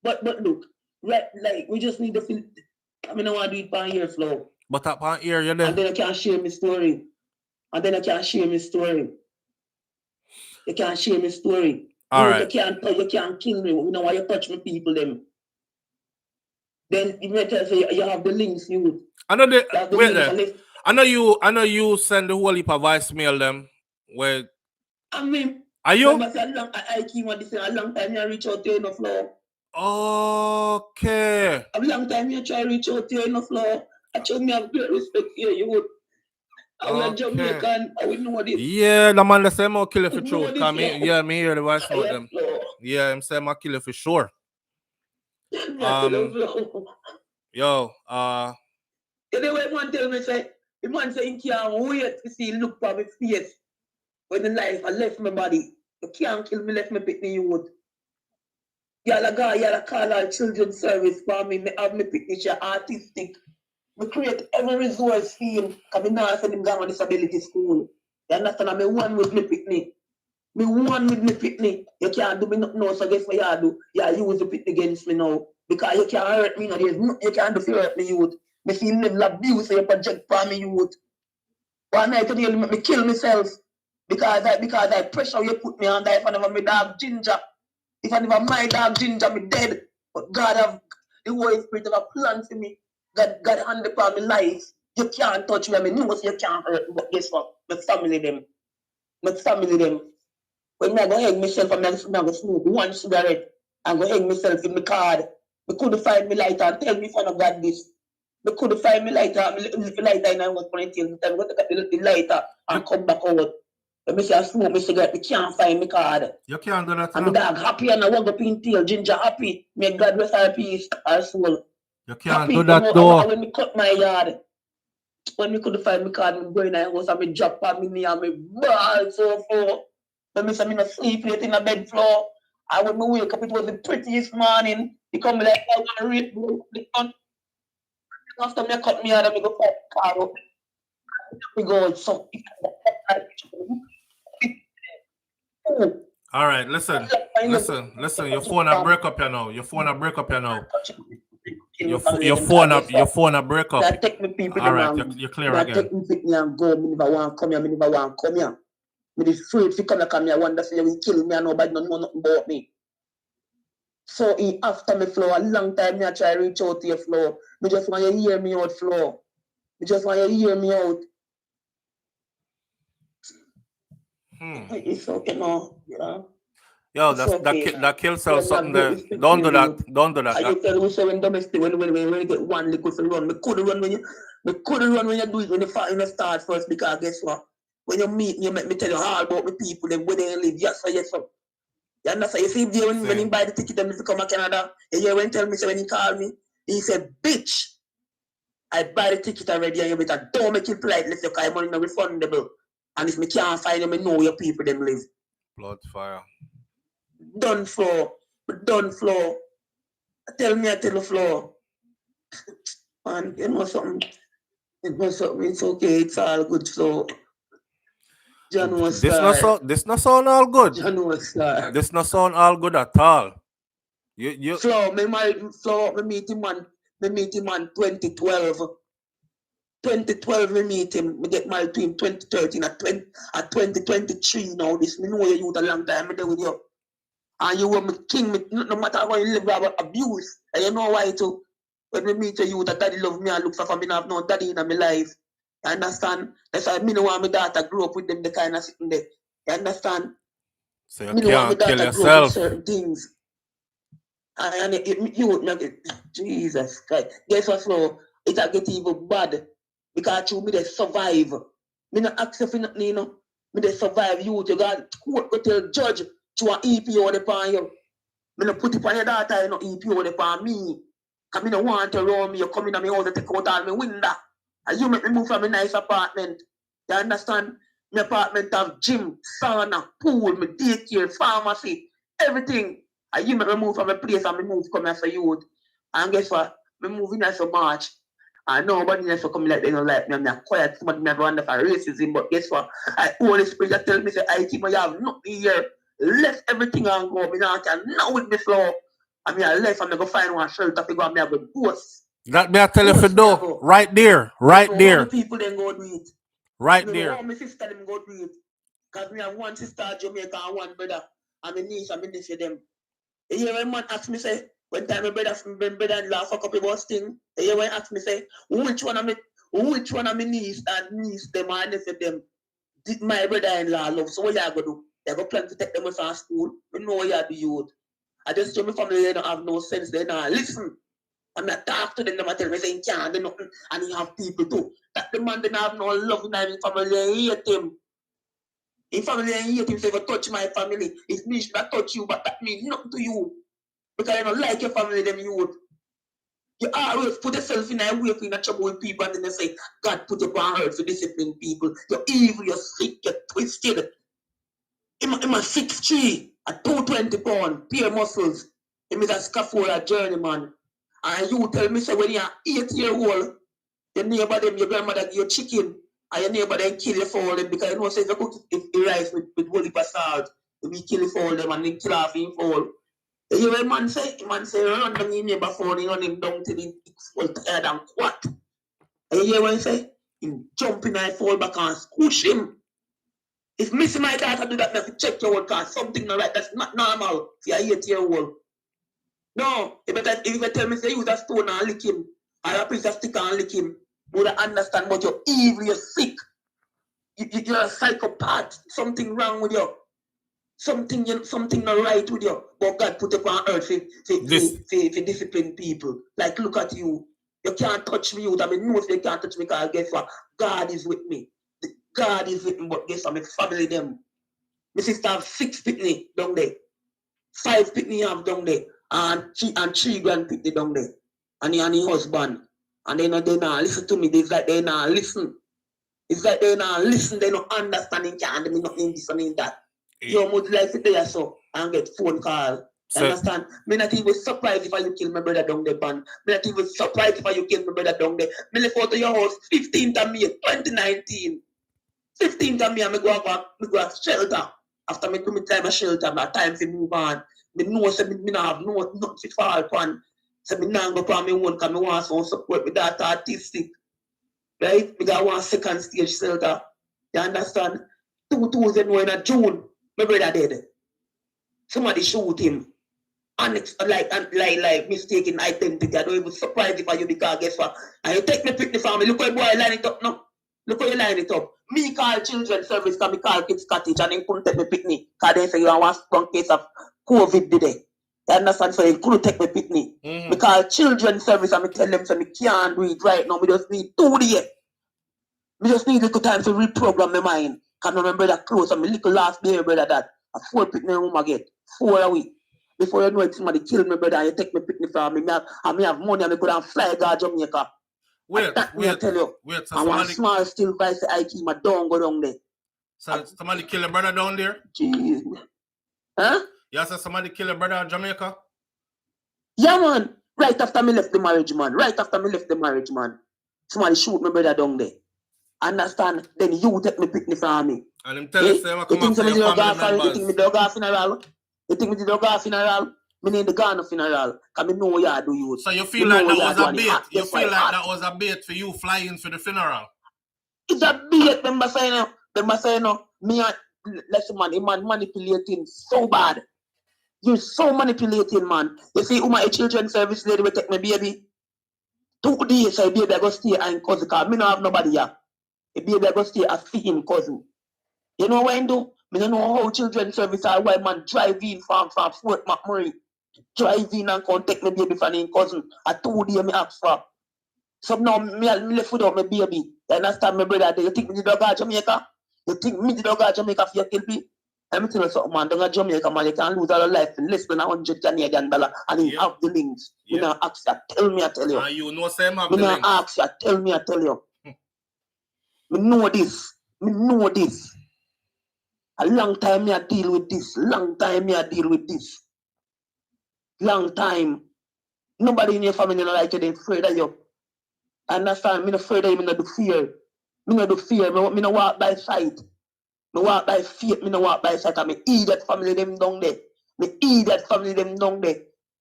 But look, right, like we just need to feel. I mean, I want to do it pan ear flow. But that pan ear, you know. And then I can share my story. You can't share my story. All right. You can't kill me. You know why you touch my people them. Then you may say you have the links, you. I know wait there. I know you send the whole heap of voicemail them where I mean are you? I keep on this a long time I reach out to you enough flow. Okay. A long time you try to reach out to you enough flow. Actually me have great respect for you would. We are Okay. Jamaican. I will know this. Yeah, the man that say I'm kill you for Know truth. this, Cause me, yeah. me hear the voice note Yeah, them. Flo. Yeah, I'm saying I'm kill you for sure. Yeah, Flo. Yo, Anyway, man tell me say, the man say he can't wait to see look for my face when the life I left my body. You can't kill me, left me pick me youth. Y'all call our children's service for me. Me have me pick me artistic. Me create every resource for him. Cause me now send him down on disability school. You understand? I'm one with me picnic. Me one with me picnic. You can't do me nothing now, so guess what you do? You use the picnic against me now. Because you can't hurt me now. There's nothing you can't do to hurt me, youth. Me feel level abuse of your project for me, youth. One night today, you make me kill myself. Because I pressure you put me under if I never my dog Ginger. If I never my dog Ginger, me dead. But God have the Holy Spirit of a plan for me. God hand upon my life. You can't touch me. I mean, know you can't hurt me. But guess what? My family them. When I go hang myself, I'm going to smoke one cigarette. I'm going to hang myself in my card. I couldn't find me lighter and tell me if I not got this. I couldn't find me lighter. I'm little lighter and I was going to tell me. I'm going to take the lighter and come back out. When I say I smoke my cigarette, I can't find my card. you can't do that. And my dog happy and I walk up in tail. Ginger happy. May God rest her peace, her soul. You can't Happy, do that though. when we cut my yard, when we couldn't find my card, I go in the house and I drop on me knee and I ball so far. When I say I not sleep late in the bed floor, and when I wake up, it was the prettiest morning. He come like, I want to read the sun. After me cut me yard and I go find the car up. We go so. All right, listen. Your phone a break up, you know. Your phone a break up. Your phone a break up. That take me people. All right, you're clear that again. Take me pick me and go. Me never want to come here. Me never want to come here. Me the afraid if you come here, I wonder if you will kill me and nobody don't know nothing about me. So he after me Flo, a long time me I try to reach out to your Flo. Me just want you to hear me out, Flo. Me just want you to hear me out. It's okay, no, you know. Yo, It's okay, that kill cell something there. Don't do that. Don't do that. I you tell me so when domestic when you get one liquid to run. Me couldn't run when you do it when you start first because guess what? When you meet me, you make me tell you all about the people, them where they live. Yes, sir, yes, sir. You understand? You see, when he buy the ticket, them to come to Canada, you hear when he tell me, so when he call me, he said, bitch, I buy the ticket already, and you better don't make it polite, let your car money not refundable. And if me can't find them, I know your people them live. Blood fire. Done floor. Tell me I tell the floor. Man, you know something. It's okay, it's all good, so. This not sound all good. This not sound all good at all. You Flo, me meet him on 2012. 2012 we meet him. We get married to him 2013 at 2023 now. This me know you a long time. Me there with you. And you were my king. No matter how you live about abuse. And you know why too. When we meet you, that daddy love me and look for me. I have no daddy in my life. You understand? That's why me no want my daughter grow up with them the kind of sitting there. You understand? So you can't kill yourself. Certain things. And Jesus Christ. Guess what, Flo? It'll get even bad. Because you me they survive. Me not accept nothing, you know. Me they survive you. You got court go tell judge to an EPO upon you. Me not put it on your daughter, you know, EPO upon me. Because me no want to run me. You come in and me house to take out all my window. And you make me move from a nice apartment. You understand? My apartment have gym, sauna, pool, my daycare, pharmacy, everything. And you make me move from a place and me move come here for youth. And guess what? Me moving here for March. And nobody else will come like they don't like me. I'm quiet. Somebody never wonder for racism. But guess what? I Holy Spirit that tell me say I keep my have nothing here. Left everything and go. Me now can now with me flow. I mean I left and I go find one shelter to go and me have a ghost. That me I tell you for do. Right there. Right there. People then go do it. Right there. All my sister them go do it. Because me have one sister in Jamaica and one brother. And my niece and my nephew them. You hear when man ask me say, when time my brother-in-law fuck up about thing, you hear when ask me say, which one of my niece and niece them and nephew them did my brother-in-law love? So what you go do? You go plan to take them from school. You know what you do youth. I just tell my family they don't have no sense, they don't listen. And I talk to them, I tell me, say, he can't do nothing, and he have people too. That the man didn't have no love in his family, they hate him. His family hate him, say, if you touch my family, it's me that touch you, but that means nothing to you. Because you don't like your family, them you would. You always put yourself in a way for in a trouble with people, and then they say, God put you on earth to discipline people. You're evil, you're sick, you're twisted. I'm a 6'3", a 220 pound, pure muscles. Him is a scaffold, journeyman. And you tell me, say, when you're 8-year-old, your neighbor them, your grandmother give you chicken, and your neighbor then kill you for all them, because you know, say, if you cook the rice with whole heap of salt, you will kill you for all them, and then kill off him for all. You hear what man say, run down your neighbor phone, you run him down till he fall tired and what? And you hear what he say? Him jump in and fall back and squish him. If Missy my daughter do that, you have to check your old car. Something not right. That's not normal. If you're 8-year-old. No, if you tell me say use a stone and lick him, or a piece of stick and lick him, you would understand, but you're evil, you're sick. You're a psychopath. Something wrong with you. Something not right with you. But God put you on earth for discipline people. Like, look at you. You can't touch me. I mean, no, you can't touch me because guess what? God is with me. God is with me, but guess what? My family them. My sister have 6 pitney down there. 5 pitney have down there. And 3 grand pitney down there. And he and his husband. And they not listen to me. It's like they not listen. It's like they not listen. They not understand. They can't do nothing this and that. You would like to there so and get phone call. Understand? Me not even surprised if you kill my brother down there, man. Me not even surprised if you kill my brother down there. Me left out to your house 15th of May, 2019. 15th of May, I go shelter. After me do me time of shelter, my time to move on. Me know say me not have nothing to fall upon. So me not go for me own because me want some support with that artistic. Right? Because I want second stage shelter. You understand? 2001 in June, my brother dead. Somebody shoot him. And it's like mistaken identity. I don't even surprised if I you because guess what? And you take me pick the family. Look how boy line it up now. Look how you line it up. Me call children's service because me call kids cottage and they couldn't take me picnic. Because they say you want one case of COVID today. You understand? So they couldn't take me picnic. Me call children's service and me tell them so me can't do it right now. Me just need 2 days. Me just need a little time to reprogram my mind. Because my brother close and my little last baby brother that a 4 picnic room I get. 4 a week. Before you know it, somebody killed my brother and you take me picnic from me. I have money and I could have fly to Jamaica. Wait, I tell you. So and one small still vice I keep my don't go down there. So somebody kill a brother down there? Jeez. Huh? You said somebody kill a brother in Jamaica? Yeah, man. Right after me left the marriage, man. Somebody shoot my brother down there. Understand? Then you take me picnic from me. And him tell you say, come up to your family members. You think me dog off funeral? You think me the dog off funeral? Me need the gun funeral. Because me know what you do you. So you feel like that was a bait? You feel like that was a bait for you flying for the funeral? It's a bait, remember saying no. Me and listen man, manipulating so bad. You're so manipulating, man. You see, my children's service lady will take my baby. 2 days, so baby I go stay and cousin because me don't have nobody here. A baby I go stay and see him cousin. You know what I do? Me don't know how children's service are why man drive in from Fort McMurray. Drive in and come take my baby from his cousin. I 2 days me ask for. So now me left without my baby. You understand my brother? You think me the dog at Jamaica? You think me the dog at Jamaica for your kill me? Let me tell you something, man. Down at Jamaica, man, you can lose all your life in less than $100 Canadian and you have the links. You know, ask you, tell me, I tell you. And you know, same have the links. You know, ask you, tell me, I tell you. Me know this. A long time me I deal with this. Long time. Nobody in your family don't like you, they afraid of you. Understand? Me not afraid of you, me not do fear. Me not walk by sight. Me walk by faith, me not walk by sight. And me eat that family them down there.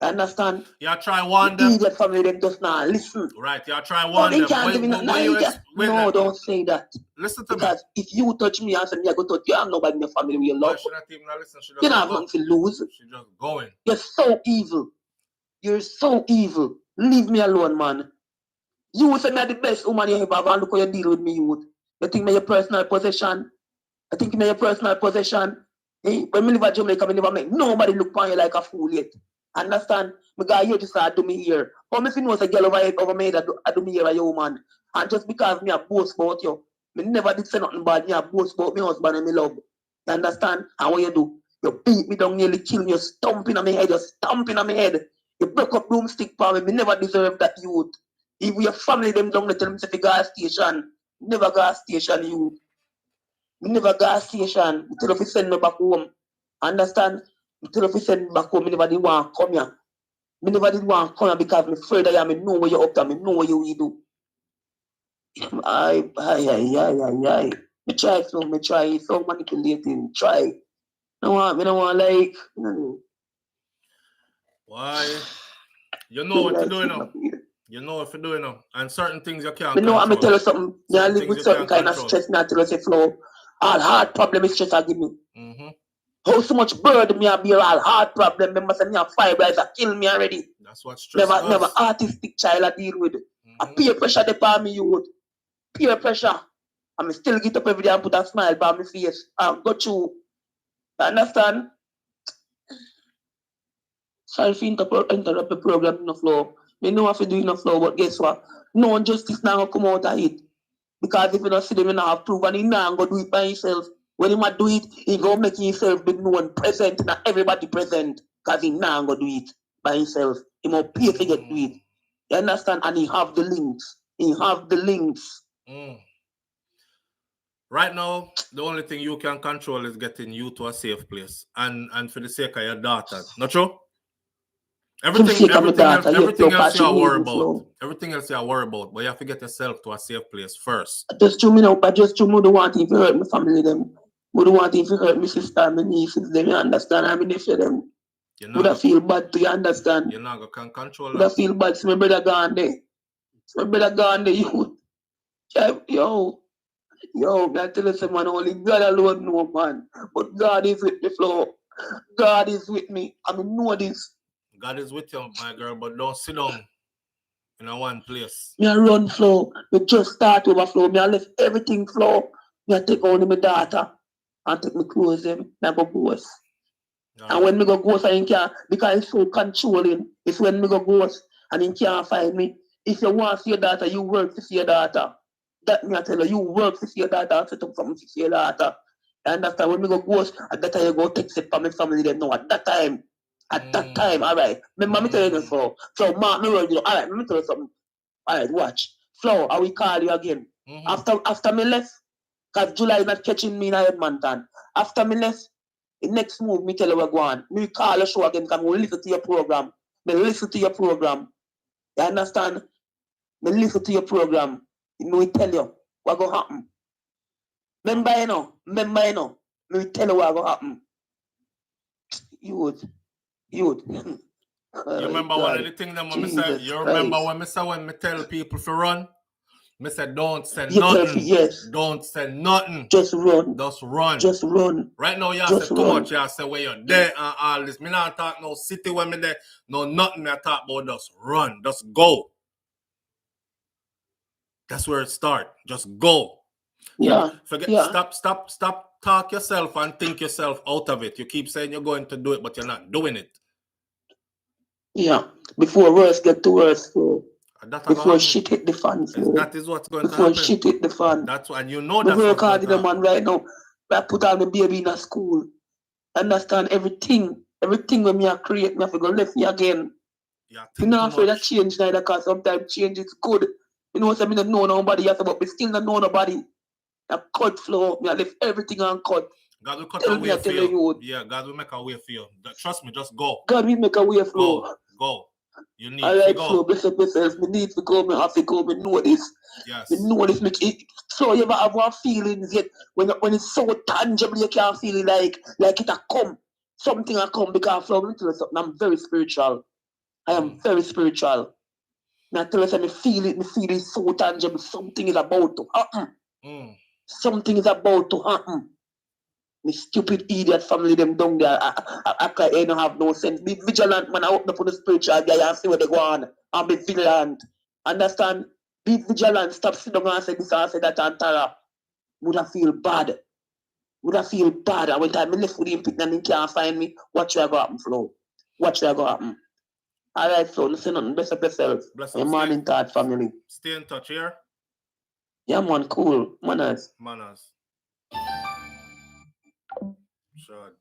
Understand? You try one them. Eat that family them just now. Listen. Right, you try one them. No, don't say that. Listen to me. Because if you touch me and say me I go touch you, I'm nobody in your family with your love. She not even listen. She you don't have nothing to lose. She just going. You're so evil. Leave me alone, man. You say me are the best woman you ever have and look how you deal with me, youth. You think me your personal possession? Eh? When me live at Jamaica, me never make nobody look upon you like a fool yet. Understand? Me got you to start do me here. How me fi know say girl over me that do me here a you man. And just because me a boast about you, me never did say nothing bad. Me a boast about me husband and me love. You understand? And what you do? You beat me down, nearly kill me. You stomping on my head. You stomping on my head. You broke up broomstick for me. Me never deserve that youth. If your family them down, they tell me to go gas station. Never gas station youth. Me never gas station. Me tell you to send me back home. Understand? Me tell you to send me back home. Me never did want to come here. Me never did want to come here because me afraid I am. Me know where you up to. Me know what you will do. Aye. Me try so. Me try. It's so manipulating. Try. Me don't want like. Why? You know what to do now. You know what to do now. And certain things you can't Me know control. I'm tell you something. You live with certain kind of stress. Me tell you say flow. All hard problem is stress I give me. How so much burden me a bear, all hard problem. Remember say me have fibroids that kill me already. That's what stress does. Never artistic child I deal with. A peer pressure they upon me youth. Peer pressure. I still get up every day and put a smile by my face. Go through. You understand? Sorry if you interrupt the program in the flow. Me know what to do in the flow, but guess what? No justice now come out of it. Because if you don't see them, you don't have proof, and he now go do it by himself. When he might do it, he go make himself be known present, not everybody present. Because he now go do it by himself. He must pay to get do it. You understand? And he have the links. Right now, the only thing you can control is getting you to a safe place. And for the sake of your daughter. Not true? Everything else you are worried about. Everything else you are worried about. But you have to get yourself to a safe place first. Just to me now, but just to me don't want if you hurt my family them. We don't want if you hurt my sister, my nieces, them, you understand? I mean if you them. Would I feel bad to you understand? You're not gonna control that. Would I feel bad to my brother gone there? My brother gone there, you. Yo, I tell you someone only God alone know, man. But God is with me, Flo. God is with me. I mean know this. God is with you, my girl, but don't sit down in a one place. Me a run flow. Me just start over flow. Me a left everything flow. Me a take only my daughter and take my clothes them. Me a go ghost. And when me go ghost, I can't, because it's so controlling. It's when me go ghost and he can't find me. If you want to see your daughter, you work to see your daughter. That me I tell you work to see your daughter and set up something to see your daughter. You understand? When me go ghost, at that time you go text it for my family them know at that time. All right. Remember me tell you this, Flo. So mark me word, you know. All right, let me tell you something. All right, watch. Flo, I will call you again. After me left, because July is not catching me in Edmonton. After me left, the next move, me tell you we're going. Me call the show again because we listen to your program. You understand? Me listen to your program. Me tell you what going to happen. Remember, you know. Me tell you what going to happen. Youth. You remember one of the things that when me say, you remember when me tell people to run? Me say don't say nothing. Yes. Don't say nothing. Just run. Right now, you say too much. You say where you're there and all this. Me not talk no city when me there. No nothing me I talk about. Just run. Just go. That's where it starts. Just go. Yeah. Stop talk yourself and think yourself out of it. You keep saying you're going to do it, but you're not doing it. Yeah. Before worse get to worse. Before shit hit the fan. That is what's going to happen. Before shit hit the fan. That's what, and you know that's what's going to happen. Man right now. I put all the baby in a school. Understand everything. Everything when me I create, me have to go left me again. I'm not afraid of change neither, because sometimes change is good. You know what I mean? I don't know nobody yet, but we still don't know nobody. I cut flow. I left everything on cut. God will cut a way for you. Yeah, God will make a way for you. Trust me, just go. God will make a way for you. Go. You need to go. Flow, bless up yourself. Me need to go. Me have to go. Me know this. Yes. Me know this. So you ever have one feelings yet when it's so tangible you can't feel it like it a come. Something a come because flow. Me tell you something. I'm very spiritual. I am very spiritual. I tell you something. Me feel it so tangible. Something is about to happen. Something is about to happen. Me stupid idiot family them down there act like they don't have no sense. Be vigilant, man. I open up for the spiritual guy and see where they go on. And be vigilant. Understand? Be vigilant. Stop sitting down and say this and say that and tara. Would I feel bad? And when time I left with him, and he can't find me, watch where I go happen, Flo. Watch where I go happen. All right, so listen, nothing. Best of yourself. Bless Your up. morning thought family. Stay in touch here. Yeah, man, cool. Manners. Manners. Sure.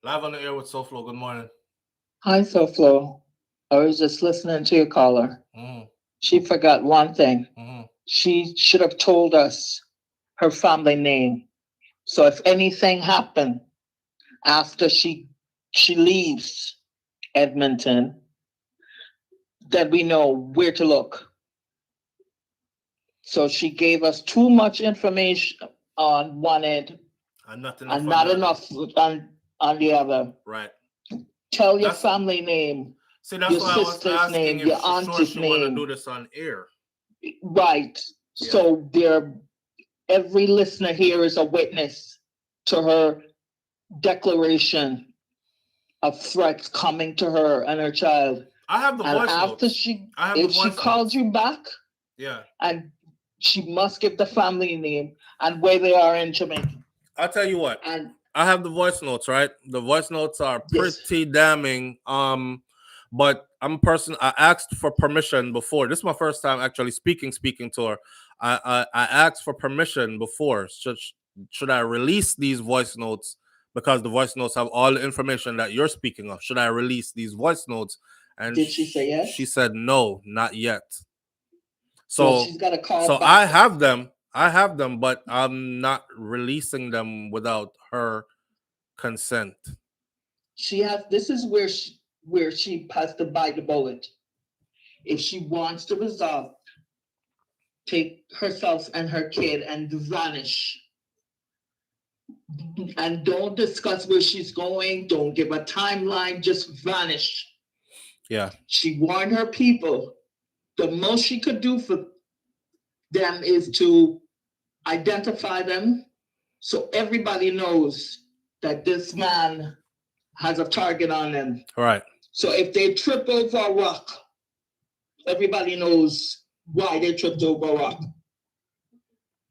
Live on the air with SouFlo. Good morning. Hi, SouFlo. I was just listening to your caller. Mm-hmm. She forgot one thing. Mm-hmm. She should have told us her family name. So if anything happened after she leaves Edmonton, then we know where to look. So she gave us too much information on one end And not enough on the other. Right. Tell your family name. See, that's your why I was sister's asking name, if your she auntie's she want to name. do this on air. Right. Yeah. So every listener here is a witness to her declaration of threats coming to her and her child. I have the and voice after notes. if she called you back, yeah, and she must give the family name and where they are in Jamaica. I'll tell you what. And I have the voice notes, right? The voice notes are pretty damning. But I'm a person. I asked for permission before. This is my first time actually speaking to her. I asked for permission before. Should I release these voice notes because the voice notes have all the information that you're speaking of? Should I release these voice notes? And did she say yes? She said no, not yet. So she's got to call. So back. I have them, but I'm not releasing them without her consent. This is where she has to bite the bullet. If she wants to resolve, take herself and her kid and vanish. And don't discuss where she's going. Don't give a timeline. Just vanish. Yeah. She warned her people. The most she could do for them is to identify them so everybody knows that this man has a target on them. Right. So if they trip over a rock, everybody knows why they tripped over a rock.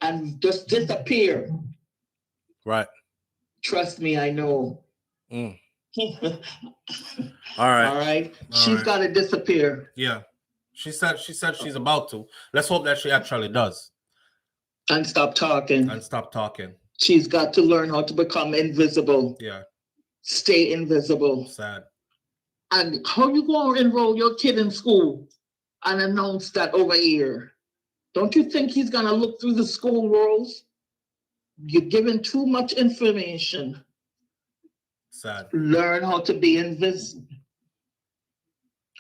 And just disappear. Right. Trust me, I know. Mm. All right. All right. She's got to disappear. Yeah. She said she's about to. Let's hope that she actually does. And stop talking. She's got to learn how to become invisible. Yeah. Stay invisible. Sad. And how you going to enroll your kid in school and announce that over here? Don't you think he's going to look through the school rolls? You're giving too much information. Sad. Learn how to be invisible.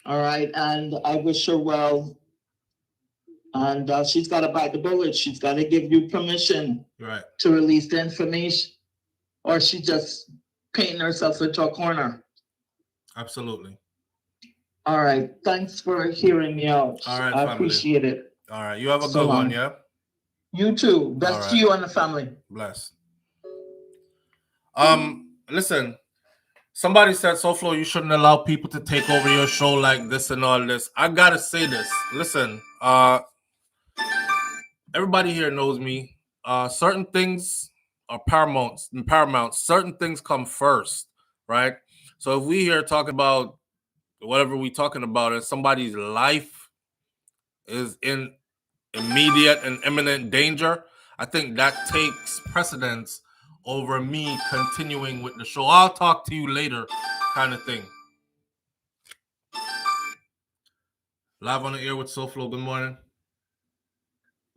All right. And I wish her well. And she's got to bite the bullet. She's got to give you permission to release the information. Or she just painting herself into a corner. Absolutely. All right. Thanks for hearing me out. All right, I appreciate it. All right. You have a good one, yeah? You too. Best to you and the family. Bless. Listen. Somebody said, SouFlo, you shouldn't allow people to take over your show like this and all this. I gotta say this. Listen, everybody here knows me. Certain things are paramount. Certain things come first, right? So if we here talking about whatever we talking about and somebody's life is in immediate and imminent danger, I think that takes precedence over me continuing with the show. I'll talk to you later kind of thing. Live on the air with SouFlo. Good morning.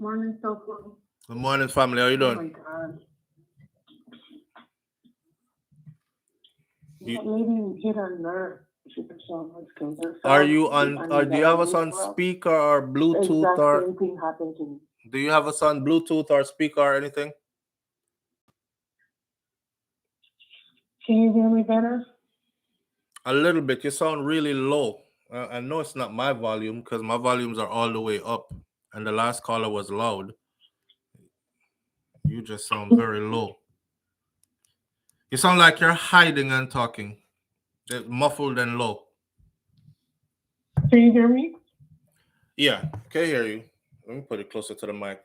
Morning, SouFlo. Good morning, family. How you doing? Oh my God. Maybe hit a nerve. Are you on, or do you have us on speaker or Bluetooth or? Same thing happened to me. Do you have us on Bluetooth or speaker or anything? Can you hear me better? A little bit. You sound really low. I know it's not my volume because my volumes are all the way up, and the last caller was loud. You just sound very low. You sound like you're hiding and talking. It's muffled and low. Can you hear me? Yeah, can hear you. Let me put it closer to the mic.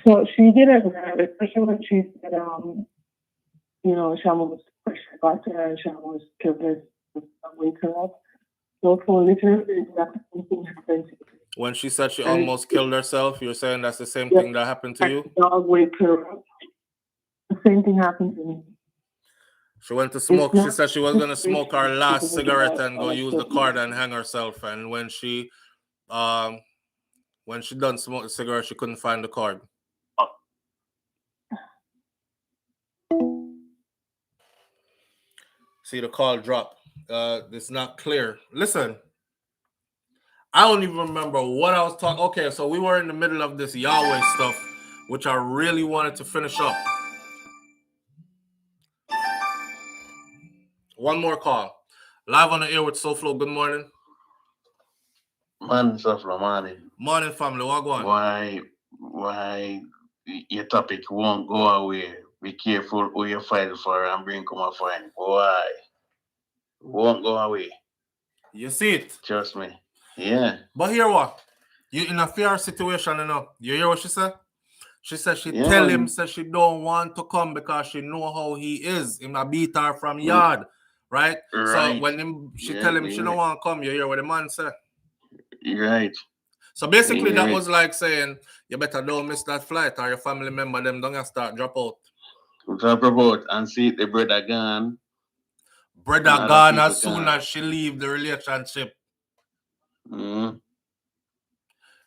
So she did a grab, especially when she said, you know, Shama was got to her and Shama was privileged to wake her up. So for literally that same thing happened to me. When she said she And almost killed herself, you're saying that's the same yeah, thing that happened to you? the dog wake her up. The same thing happened to me. She went to It's smoke. She not said she was gonna smoke her last people cigarette that and go use the cord and hang herself. And when she done smoke the cigarette, she couldn't find the cord. See the call drop. It's not clear. Listen, I don't even remember what I was talking. Okay, so we were in the middle of this Yahweh stuff, which I really wanted to finish up. One more call. Live on the air with SouFlo. Good morning. Man, SouFlo, morning. Morning, family. What going? Why your topic won't go away? Be careful who you fight for and bring come a find. Why? Won't go away. You see it? Trust me. Yeah. But hear what? You in a fair situation, you know. You hear what she said? She said she Yeah, tell man. him said she don't want to come because she know how he is. Him a beat her from yard. Right? So when she tell him she don't want to come, you hear what the man said? Right. So basically that was like saying you better don't miss that flight or your family member them don't start drop out. Drop out and see the brother gone. Brother gone as soon as she leave the relationship.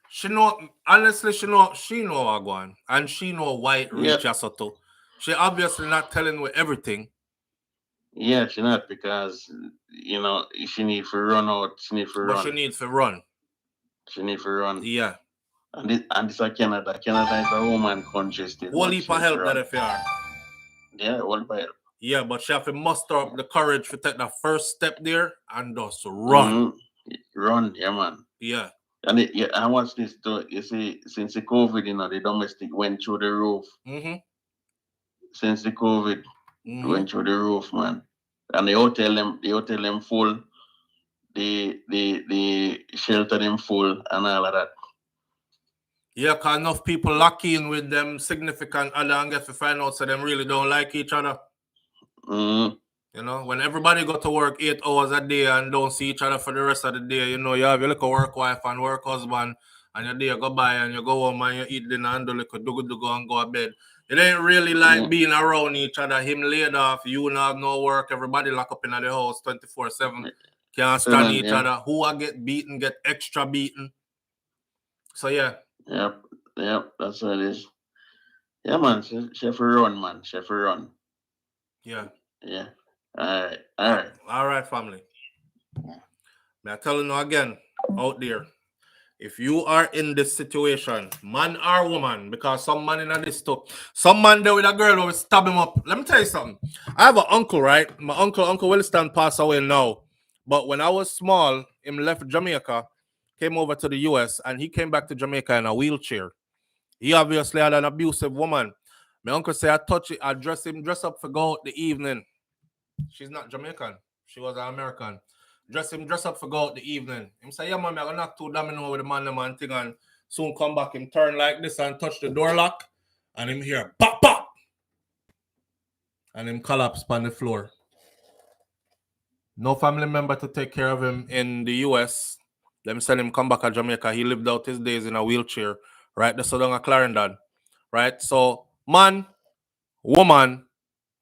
She know, honestly, she know what going, and she know why it reach us too. She obviously not telling with everything. Yeah, she not because you know she need to run out. She need to run. But she needs to run. She need to run. Yeah. And this is Canada. Canada is a woman country still. Whole heap of help that if you are. Yeah, whole heap of help. Yeah, but she have to muster up the courage to take the first step there and just run. Run, yeah, man. Yeah. And and watch this too. You see, since the COVID, you know, the domestic went through the roof. Since the COVID went through the roof, man. And the hotel them full, the shelter them full, and all of that. Yeah, cause enough people lock in with them significant other and get to find out so them really don't like each other. You know, when everybody go to work 8 hours a day and don't see each other for the rest of the day, you know, you have your little work wife and work husband, and your day go by and you go home and you eat dinner and do little do and go to bed. It ain't really like being around each other. Him laid off, you not have no work, everybody lock up in the house 24/7. Can't stand each other. Who I get beaten, get extra beaten. So yeah. Yep, that's what it is. Yeah, man, chef run, man. Chef run. Yeah. Yeah. All right, family. I'm telling you again, out there, if you are in this situation, man or woman, because some man in this too, some man there with a girl who will stab him up. Let me tell you something. I have an uncle, right? My Uncle Williston passed away now. But when I was small, him left Jamaica, came over to the US, and he came back to Jamaica in a wheelchair. He obviously had an abusive woman. My uncle said I dress up for go out the evening. She's not Jamaican. She was an American. Dress up for go out the evening. Him say, yeah, man, I'm gonna knock 2 domino with the man thing and soon come back. Him turn like this and touch the door lock. And him hear pop pop. And him collapse on the floor. No family member to take care of him in the US. Them send him come back to Jamaica. He lived out his days in a wheelchair. Right? The Southern Clarendon. Right? So, man, woman,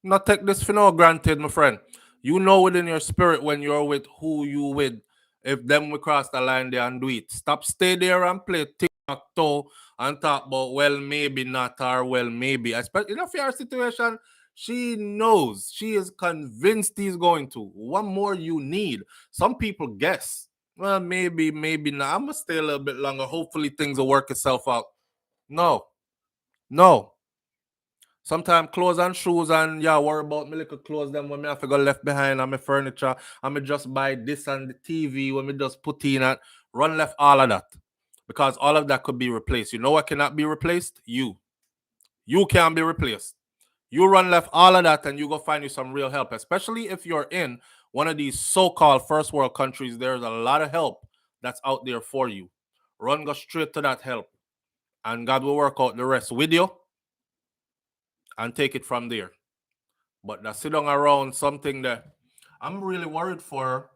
not take this for no granted, my friend. You know within your spirit when you're with who you with. If them will cross the line there and do it. Stop stay there and play tic-tac-toe and talk about, well, maybe not, or well, maybe. Especially in a fair situation, she knows. She is convinced he's going to. What more you need? Some people guess. Well, maybe not. I'm going to stay a little bit longer. Hopefully things will work itself out. No. Sometimes clothes and shoes and worry about my little clothes them when I have to go left behind on my furniture. And me just buy this and the TV when me just put in and run left all of that. Because all of that could be replaced. You know what cannot be replaced? You. You can be replaced. You run left all of that and you go find you some real help. Especially if you're in one of these so-called first world countries, there's a lot of help that's out there for you. Run go straight to that help. And God will work out the rest with you. And take it from there. But that sit down around something that I'm really worried for.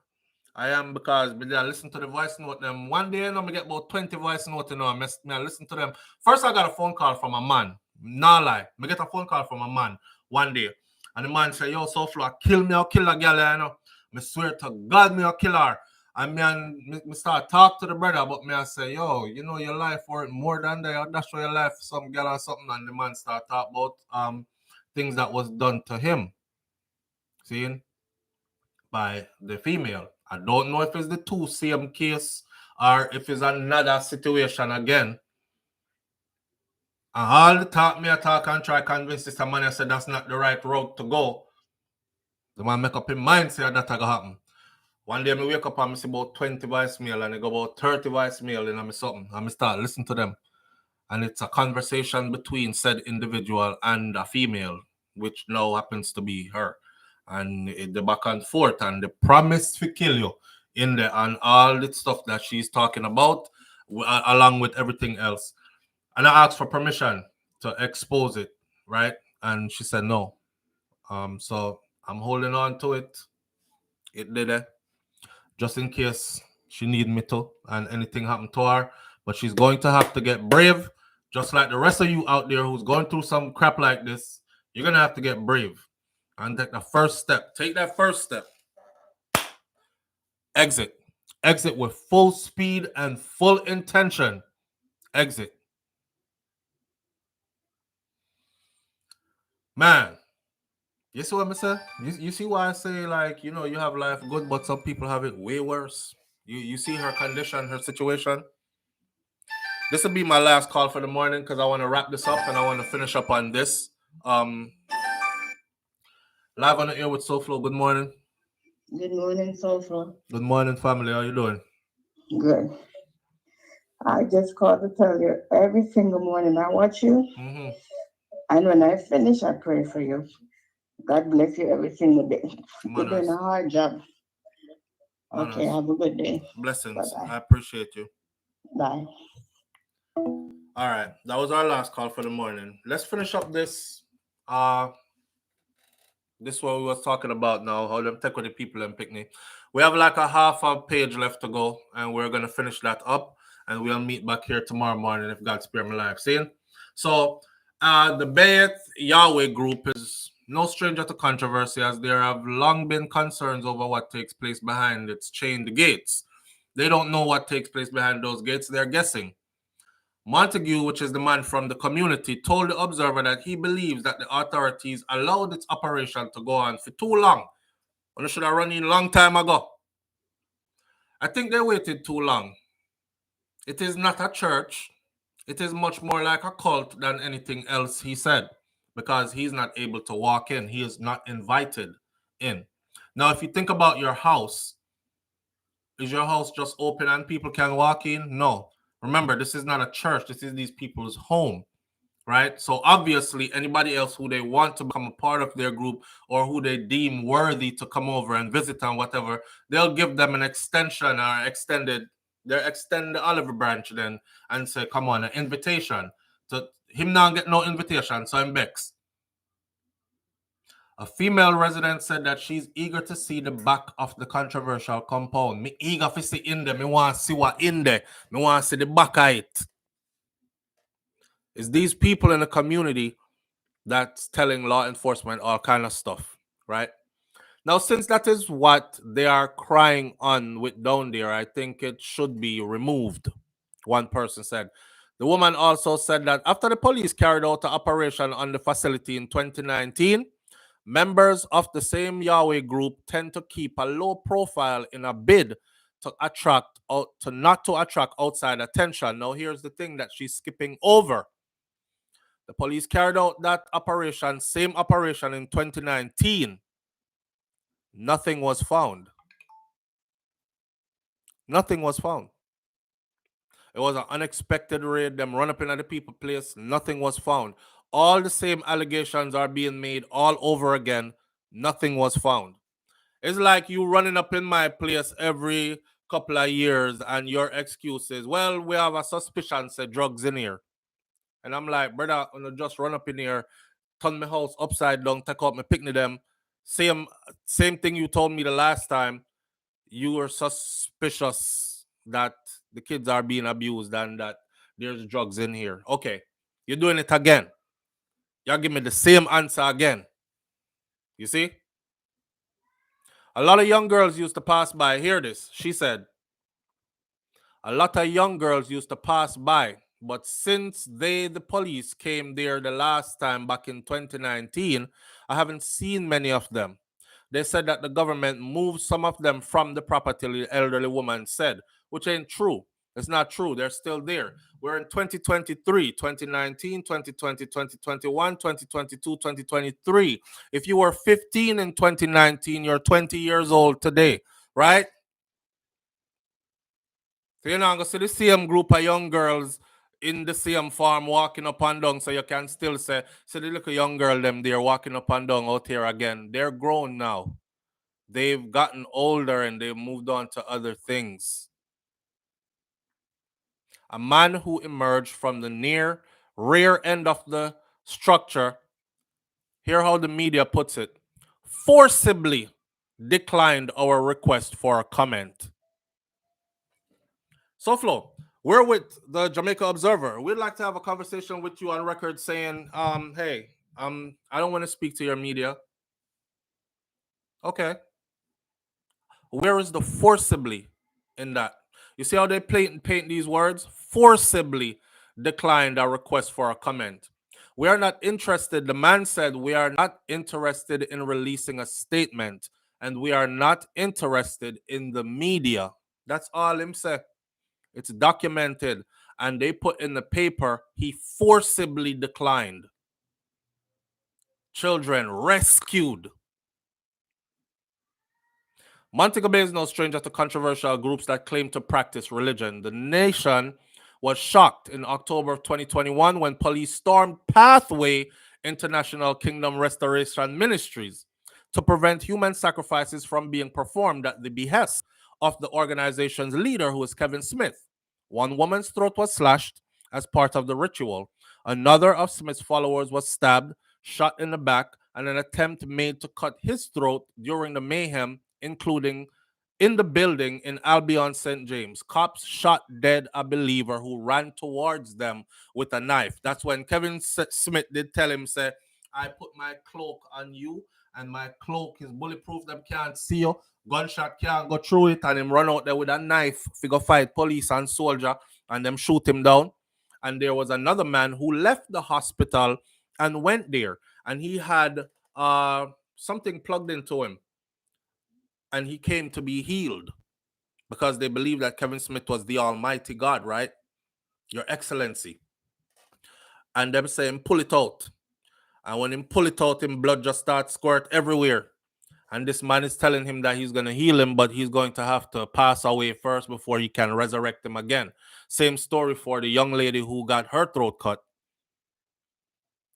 I am, because I listen to the voice note them. One day, I get about 20 voice note, I listen to them. First, I got a phone call from a man. Nah lie. I get a phone call from a man one day. And the man say, yo, SouFLo, kill me or kill a girl, I swear to God, me or kill her. And me start talk to the brother, but me I say, yo, your life worth more than that. That's your life for some girl or something. And the man start talk about things that was done to him. Seeing? By the female. I don't know if it's the two same case or if it's another situation again. And all the talk me I talk and try convince this man, I said that's not the right route to go. The man make up his mind say that gonna happen. One day I wake up and I see about 20 voicemail and I go about 30 voicemail and I'm something. And I start listening to them. And it's a conversation between said individual and a female, which now happens to be her. And the back and forth and the promise to kill you in there and all the stuff that she's talking about, along with everything else. And I asked for permission to expose it, right? And she said no. So I'm holding on to it. It did it, just in case she need me to and anything happened to her. But she's going to have to get brave, just like the rest of you out there who's going through some crap like this. You're going to have to get brave and take the first step. Take that first step. Exit. Exit with full speed and full intention. Exit. Man, you see what I say? You see why I say, like, you have life good, but some people have it way worse. You see her condition, her situation. This will be my last call for the morning because I want to wrap this up and I want to finish up on this. Live on the air with SouFLo. Good morning. Good morning, SouFLo. Good morning, family. How you doing? Good. I just called to tell you every single morning I watch you. Mm-hmm. And when I finish, I pray for you. God bless you every single day. You're doing a hard job. Okay, have a good day. Blessings. Bye-bye. I appreciate you. Bye. All right. That was our last call for the morning. Let's finish up this. This is what we was talking about now. How them take with the people and picnic. We have like a half a page left to go, and we're gonna finish that up, and we'll meet back here tomorrow morning if God spare me life. See? So the Bayith Yahweh group is no stranger to controversy, as there have long been concerns over what takes place behind its chained gates. They don't know what takes place behind those gates. They're guessing. Montague, which is the man from the community, told the Observer that he believes that the authorities allowed its operation to go on for too long. When it should have run in a long time ago. I think they waited too long. It is not a church. It is much more like a cult than anything else, he said, because he's not able to walk in. He is not invited in. Now, if you think about your house, is your house just open and people can walk in? No. Remember, this is not a church. This is these people's home, right? So obviously, anybody else who they want to become a part of their group or who they deem worthy to come over and visit and whatever, they'll give them an extension or extend the olive branch then and say, come on, an invitation. So him now get no invitation, so I'm vexed. A female resident said that she's eager to see the back of the controversial compound. Me eager to see in there. Me want to see what in there. Me want to see the back of it. It's these people in the community that's telling law enforcement all kind of stuff, right? Now, since that is what they are crying on with down there, I think it should be removed, one person said. The woman also said that after the police carried out an operation on the facility in 2019, members of the same Yahweh group tend to keep a low profile in a bid to not to attract outside attention. Now, here's the thing that she's skipping over. The police carried out that operation, same operation in 2019. Nothing was found. Nothing was found. It was an unexpected raid. Them run up in at the people place. Nothing was found. All the same allegations are being made all over again. Nothing was found. It's like you running up in my place every couple of years and your excuse is, well, we have a suspicion, say drugs in here. And I'm like, brother, I'm gonna just run up in here, turn my house upside down, take out my picnic them. Same thing you told me the last time. you are suspicious that the kids are being abused and that there's drugs in here. Okay, you're doing it again. Y'all give me the same answer again. You see? A lot of young girls used to pass by. Hear this. She said, a lot of young girls used to pass by, but since the police came there the last time back in 2019, I haven't seen many of them. They said that the government moved some of them from the property, the elderly woman said, which ain't true. It's not true. They're still there. We're in 2023, 2019, 2020, 2021, 2022, 2023. If you were 15 in 2019, you're 20 years old today, right? So you're not going to see the same group of young girls in the same farm walking up and down, so you can still say, the little young girl them there walking up and down out here again. They're grown now. They've gotten older and they've moved on to other things. A man who emerged from the rear end of the structure, hear how the media puts it, forcibly declined our request for a comment. SouFlo, we're with the Jamaica Observer. We'd like to have a conversation with you on record saying, hey, I don't want to speak to your media. Okay. Where is the forcibly in that? You see how they paint these words? Forcibly declined our request for a comment. We are not interested. The man said we are not interested in releasing a statement, and we are not interested in the media. That's all him said. It's documented, and they put in the paper he forcibly declined. Children rescued. Montego Bay is no stranger to controversial groups that claim to practice religion. The nation was shocked in October of 2021 when police stormed Pathway International Kingdom Restoration Ministries to prevent human sacrifices from being performed at the behest of the organization's leader, who is Kevin Smith. One woman's throat was slashed as part of the ritual. Another of Smith's followers was stabbed, shot in the back, and an attempt made to cut his throat during the mayhem, including in the building in Albion, St. James. Cops shot dead a believer who ran towards them with a knife. That's when Kevin Smith did tell him, say, I put my cloak on you, and my cloak is bulletproof. Them can't see you. Gunshot can't go through it. And him run out there with a knife, figure fight police and soldier, and them shoot him down. And there was another man who left the hospital and went there, and he had something plugged into him, and he came to be healed because they believe that Kevin Smith was the Almighty God, right? Your Excellency. And them saying, pull it out. And when him pull it out, him blood just starts squirt everywhere. And this man is telling him that he's going to heal him, but he's going to have to pass away first before he can resurrect him again. Same story for the young lady who got her throat cut.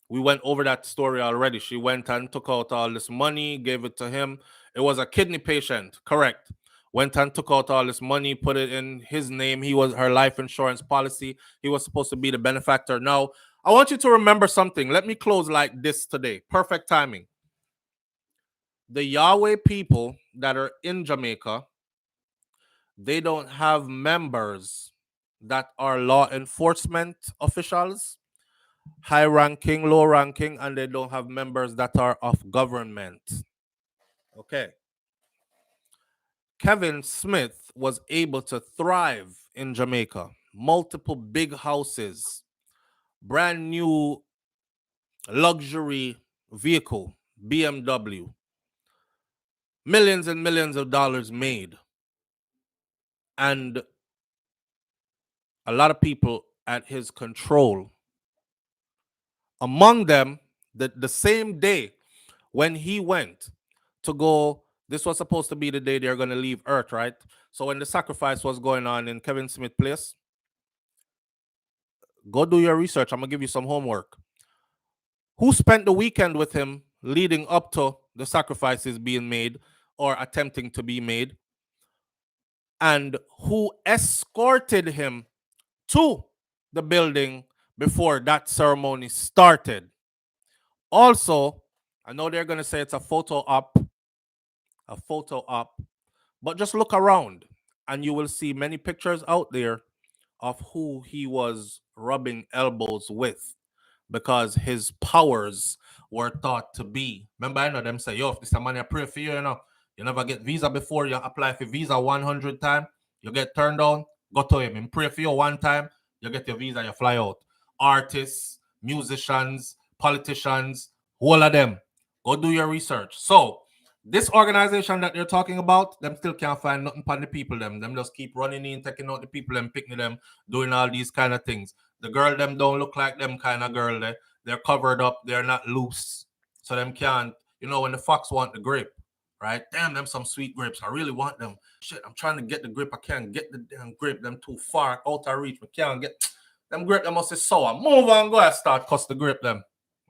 We went over that story already. She went and took out all this money, gave it to him. It was a kidney patient, correct. Went and took out all this money, put it in his name. He was her life insurance policy. He was supposed to be the benefactor. Now, I want you to remember something. Let me close like this today. Perfect timing. The Yahweh people that are in Jamaica, they don't have members that are law enforcement officials, high ranking, low ranking, and they don't have members that are of government. Okay. Kevin Smith was able to thrive in Jamaica. Multiple big houses, brand new luxury vehicle, BMW, millions and millions of dollars made, and a lot of people at his control. Among them, the same day when he went to go, this was supposed to be the day they're going to leave Earth, right? So when the sacrifice was going on in Kevin Smith Place, go do your research. I'm going to give you some homework. Who spent the weekend with him leading up to the sacrifices being made or attempting to be made? And who escorted him to the building before that ceremony started? Also, I know they're going to say it's a photo op, But just look around and you will see many pictures out there of who he was rubbing elbows with because his powers were thought to be. Remember, I know them say, yo, if this man I pray for you, you never get visa before, you apply for visa 100 times, you get turned down, go to him and pray for you one time, you get your visa, you fly out. Artists, musicians, politicians, all of them. Go do your research. So, this organization that they're talking about, them still can't find nothing for the people, them just keep running in, taking out the people, and picking them, doing all these kind of things. The girl, them don't look like them kind of girl. They're covered up, they're not loose. So them can't, when the fox want the grape, right? Damn, them some sweet grapes. I really want them. Shit, I'm trying to get the grape. I can't get the damn grape. Them too far out of reach. I can't get them grape. Them must be sour. Move on, go and start cuss the grape them.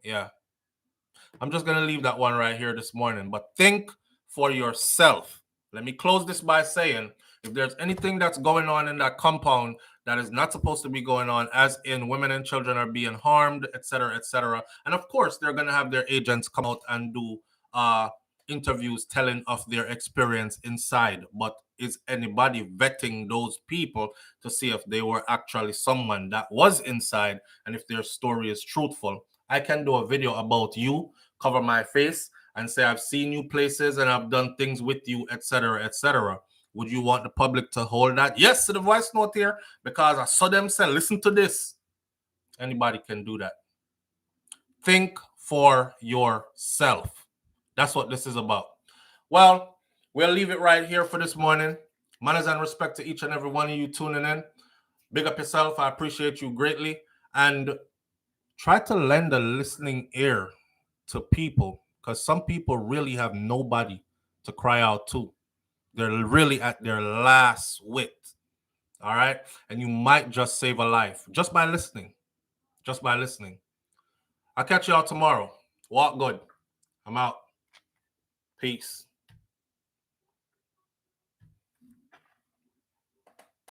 Yeah. I'm just going to leave that one right here this morning. But think for yourself. Let me close this by saying, if there's anything that's going on in that compound that is not supposed to be going on, as in women and children are being harmed, etc., etc. And of course, they're going to have their agents come out and do interviews telling of their experience inside. But is anybody vetting those people to see if they were actually someone that was inside and if their story is truthful? I can do a video about you, cover my face, and say I've seen you places and I've done things with you, etc., etc. Would you want the public to hold that? Yes, to the voice note here, because I saw them say, listen to this. Anybody can do that. Think for yourself. That's what this is about. Well, we'll leave it right here for this morning. Manners and respect to each and every one of you tuning in. Big up yourself. I appreciate you greatly. And try to lend a listening ear to people, because some people really have nobody to cry out to. They're really at their last wit. All right? And you might just save a life just by listening. Just by listening. I'll catch y'all tomorrow. Walk good. I'm out. Peace.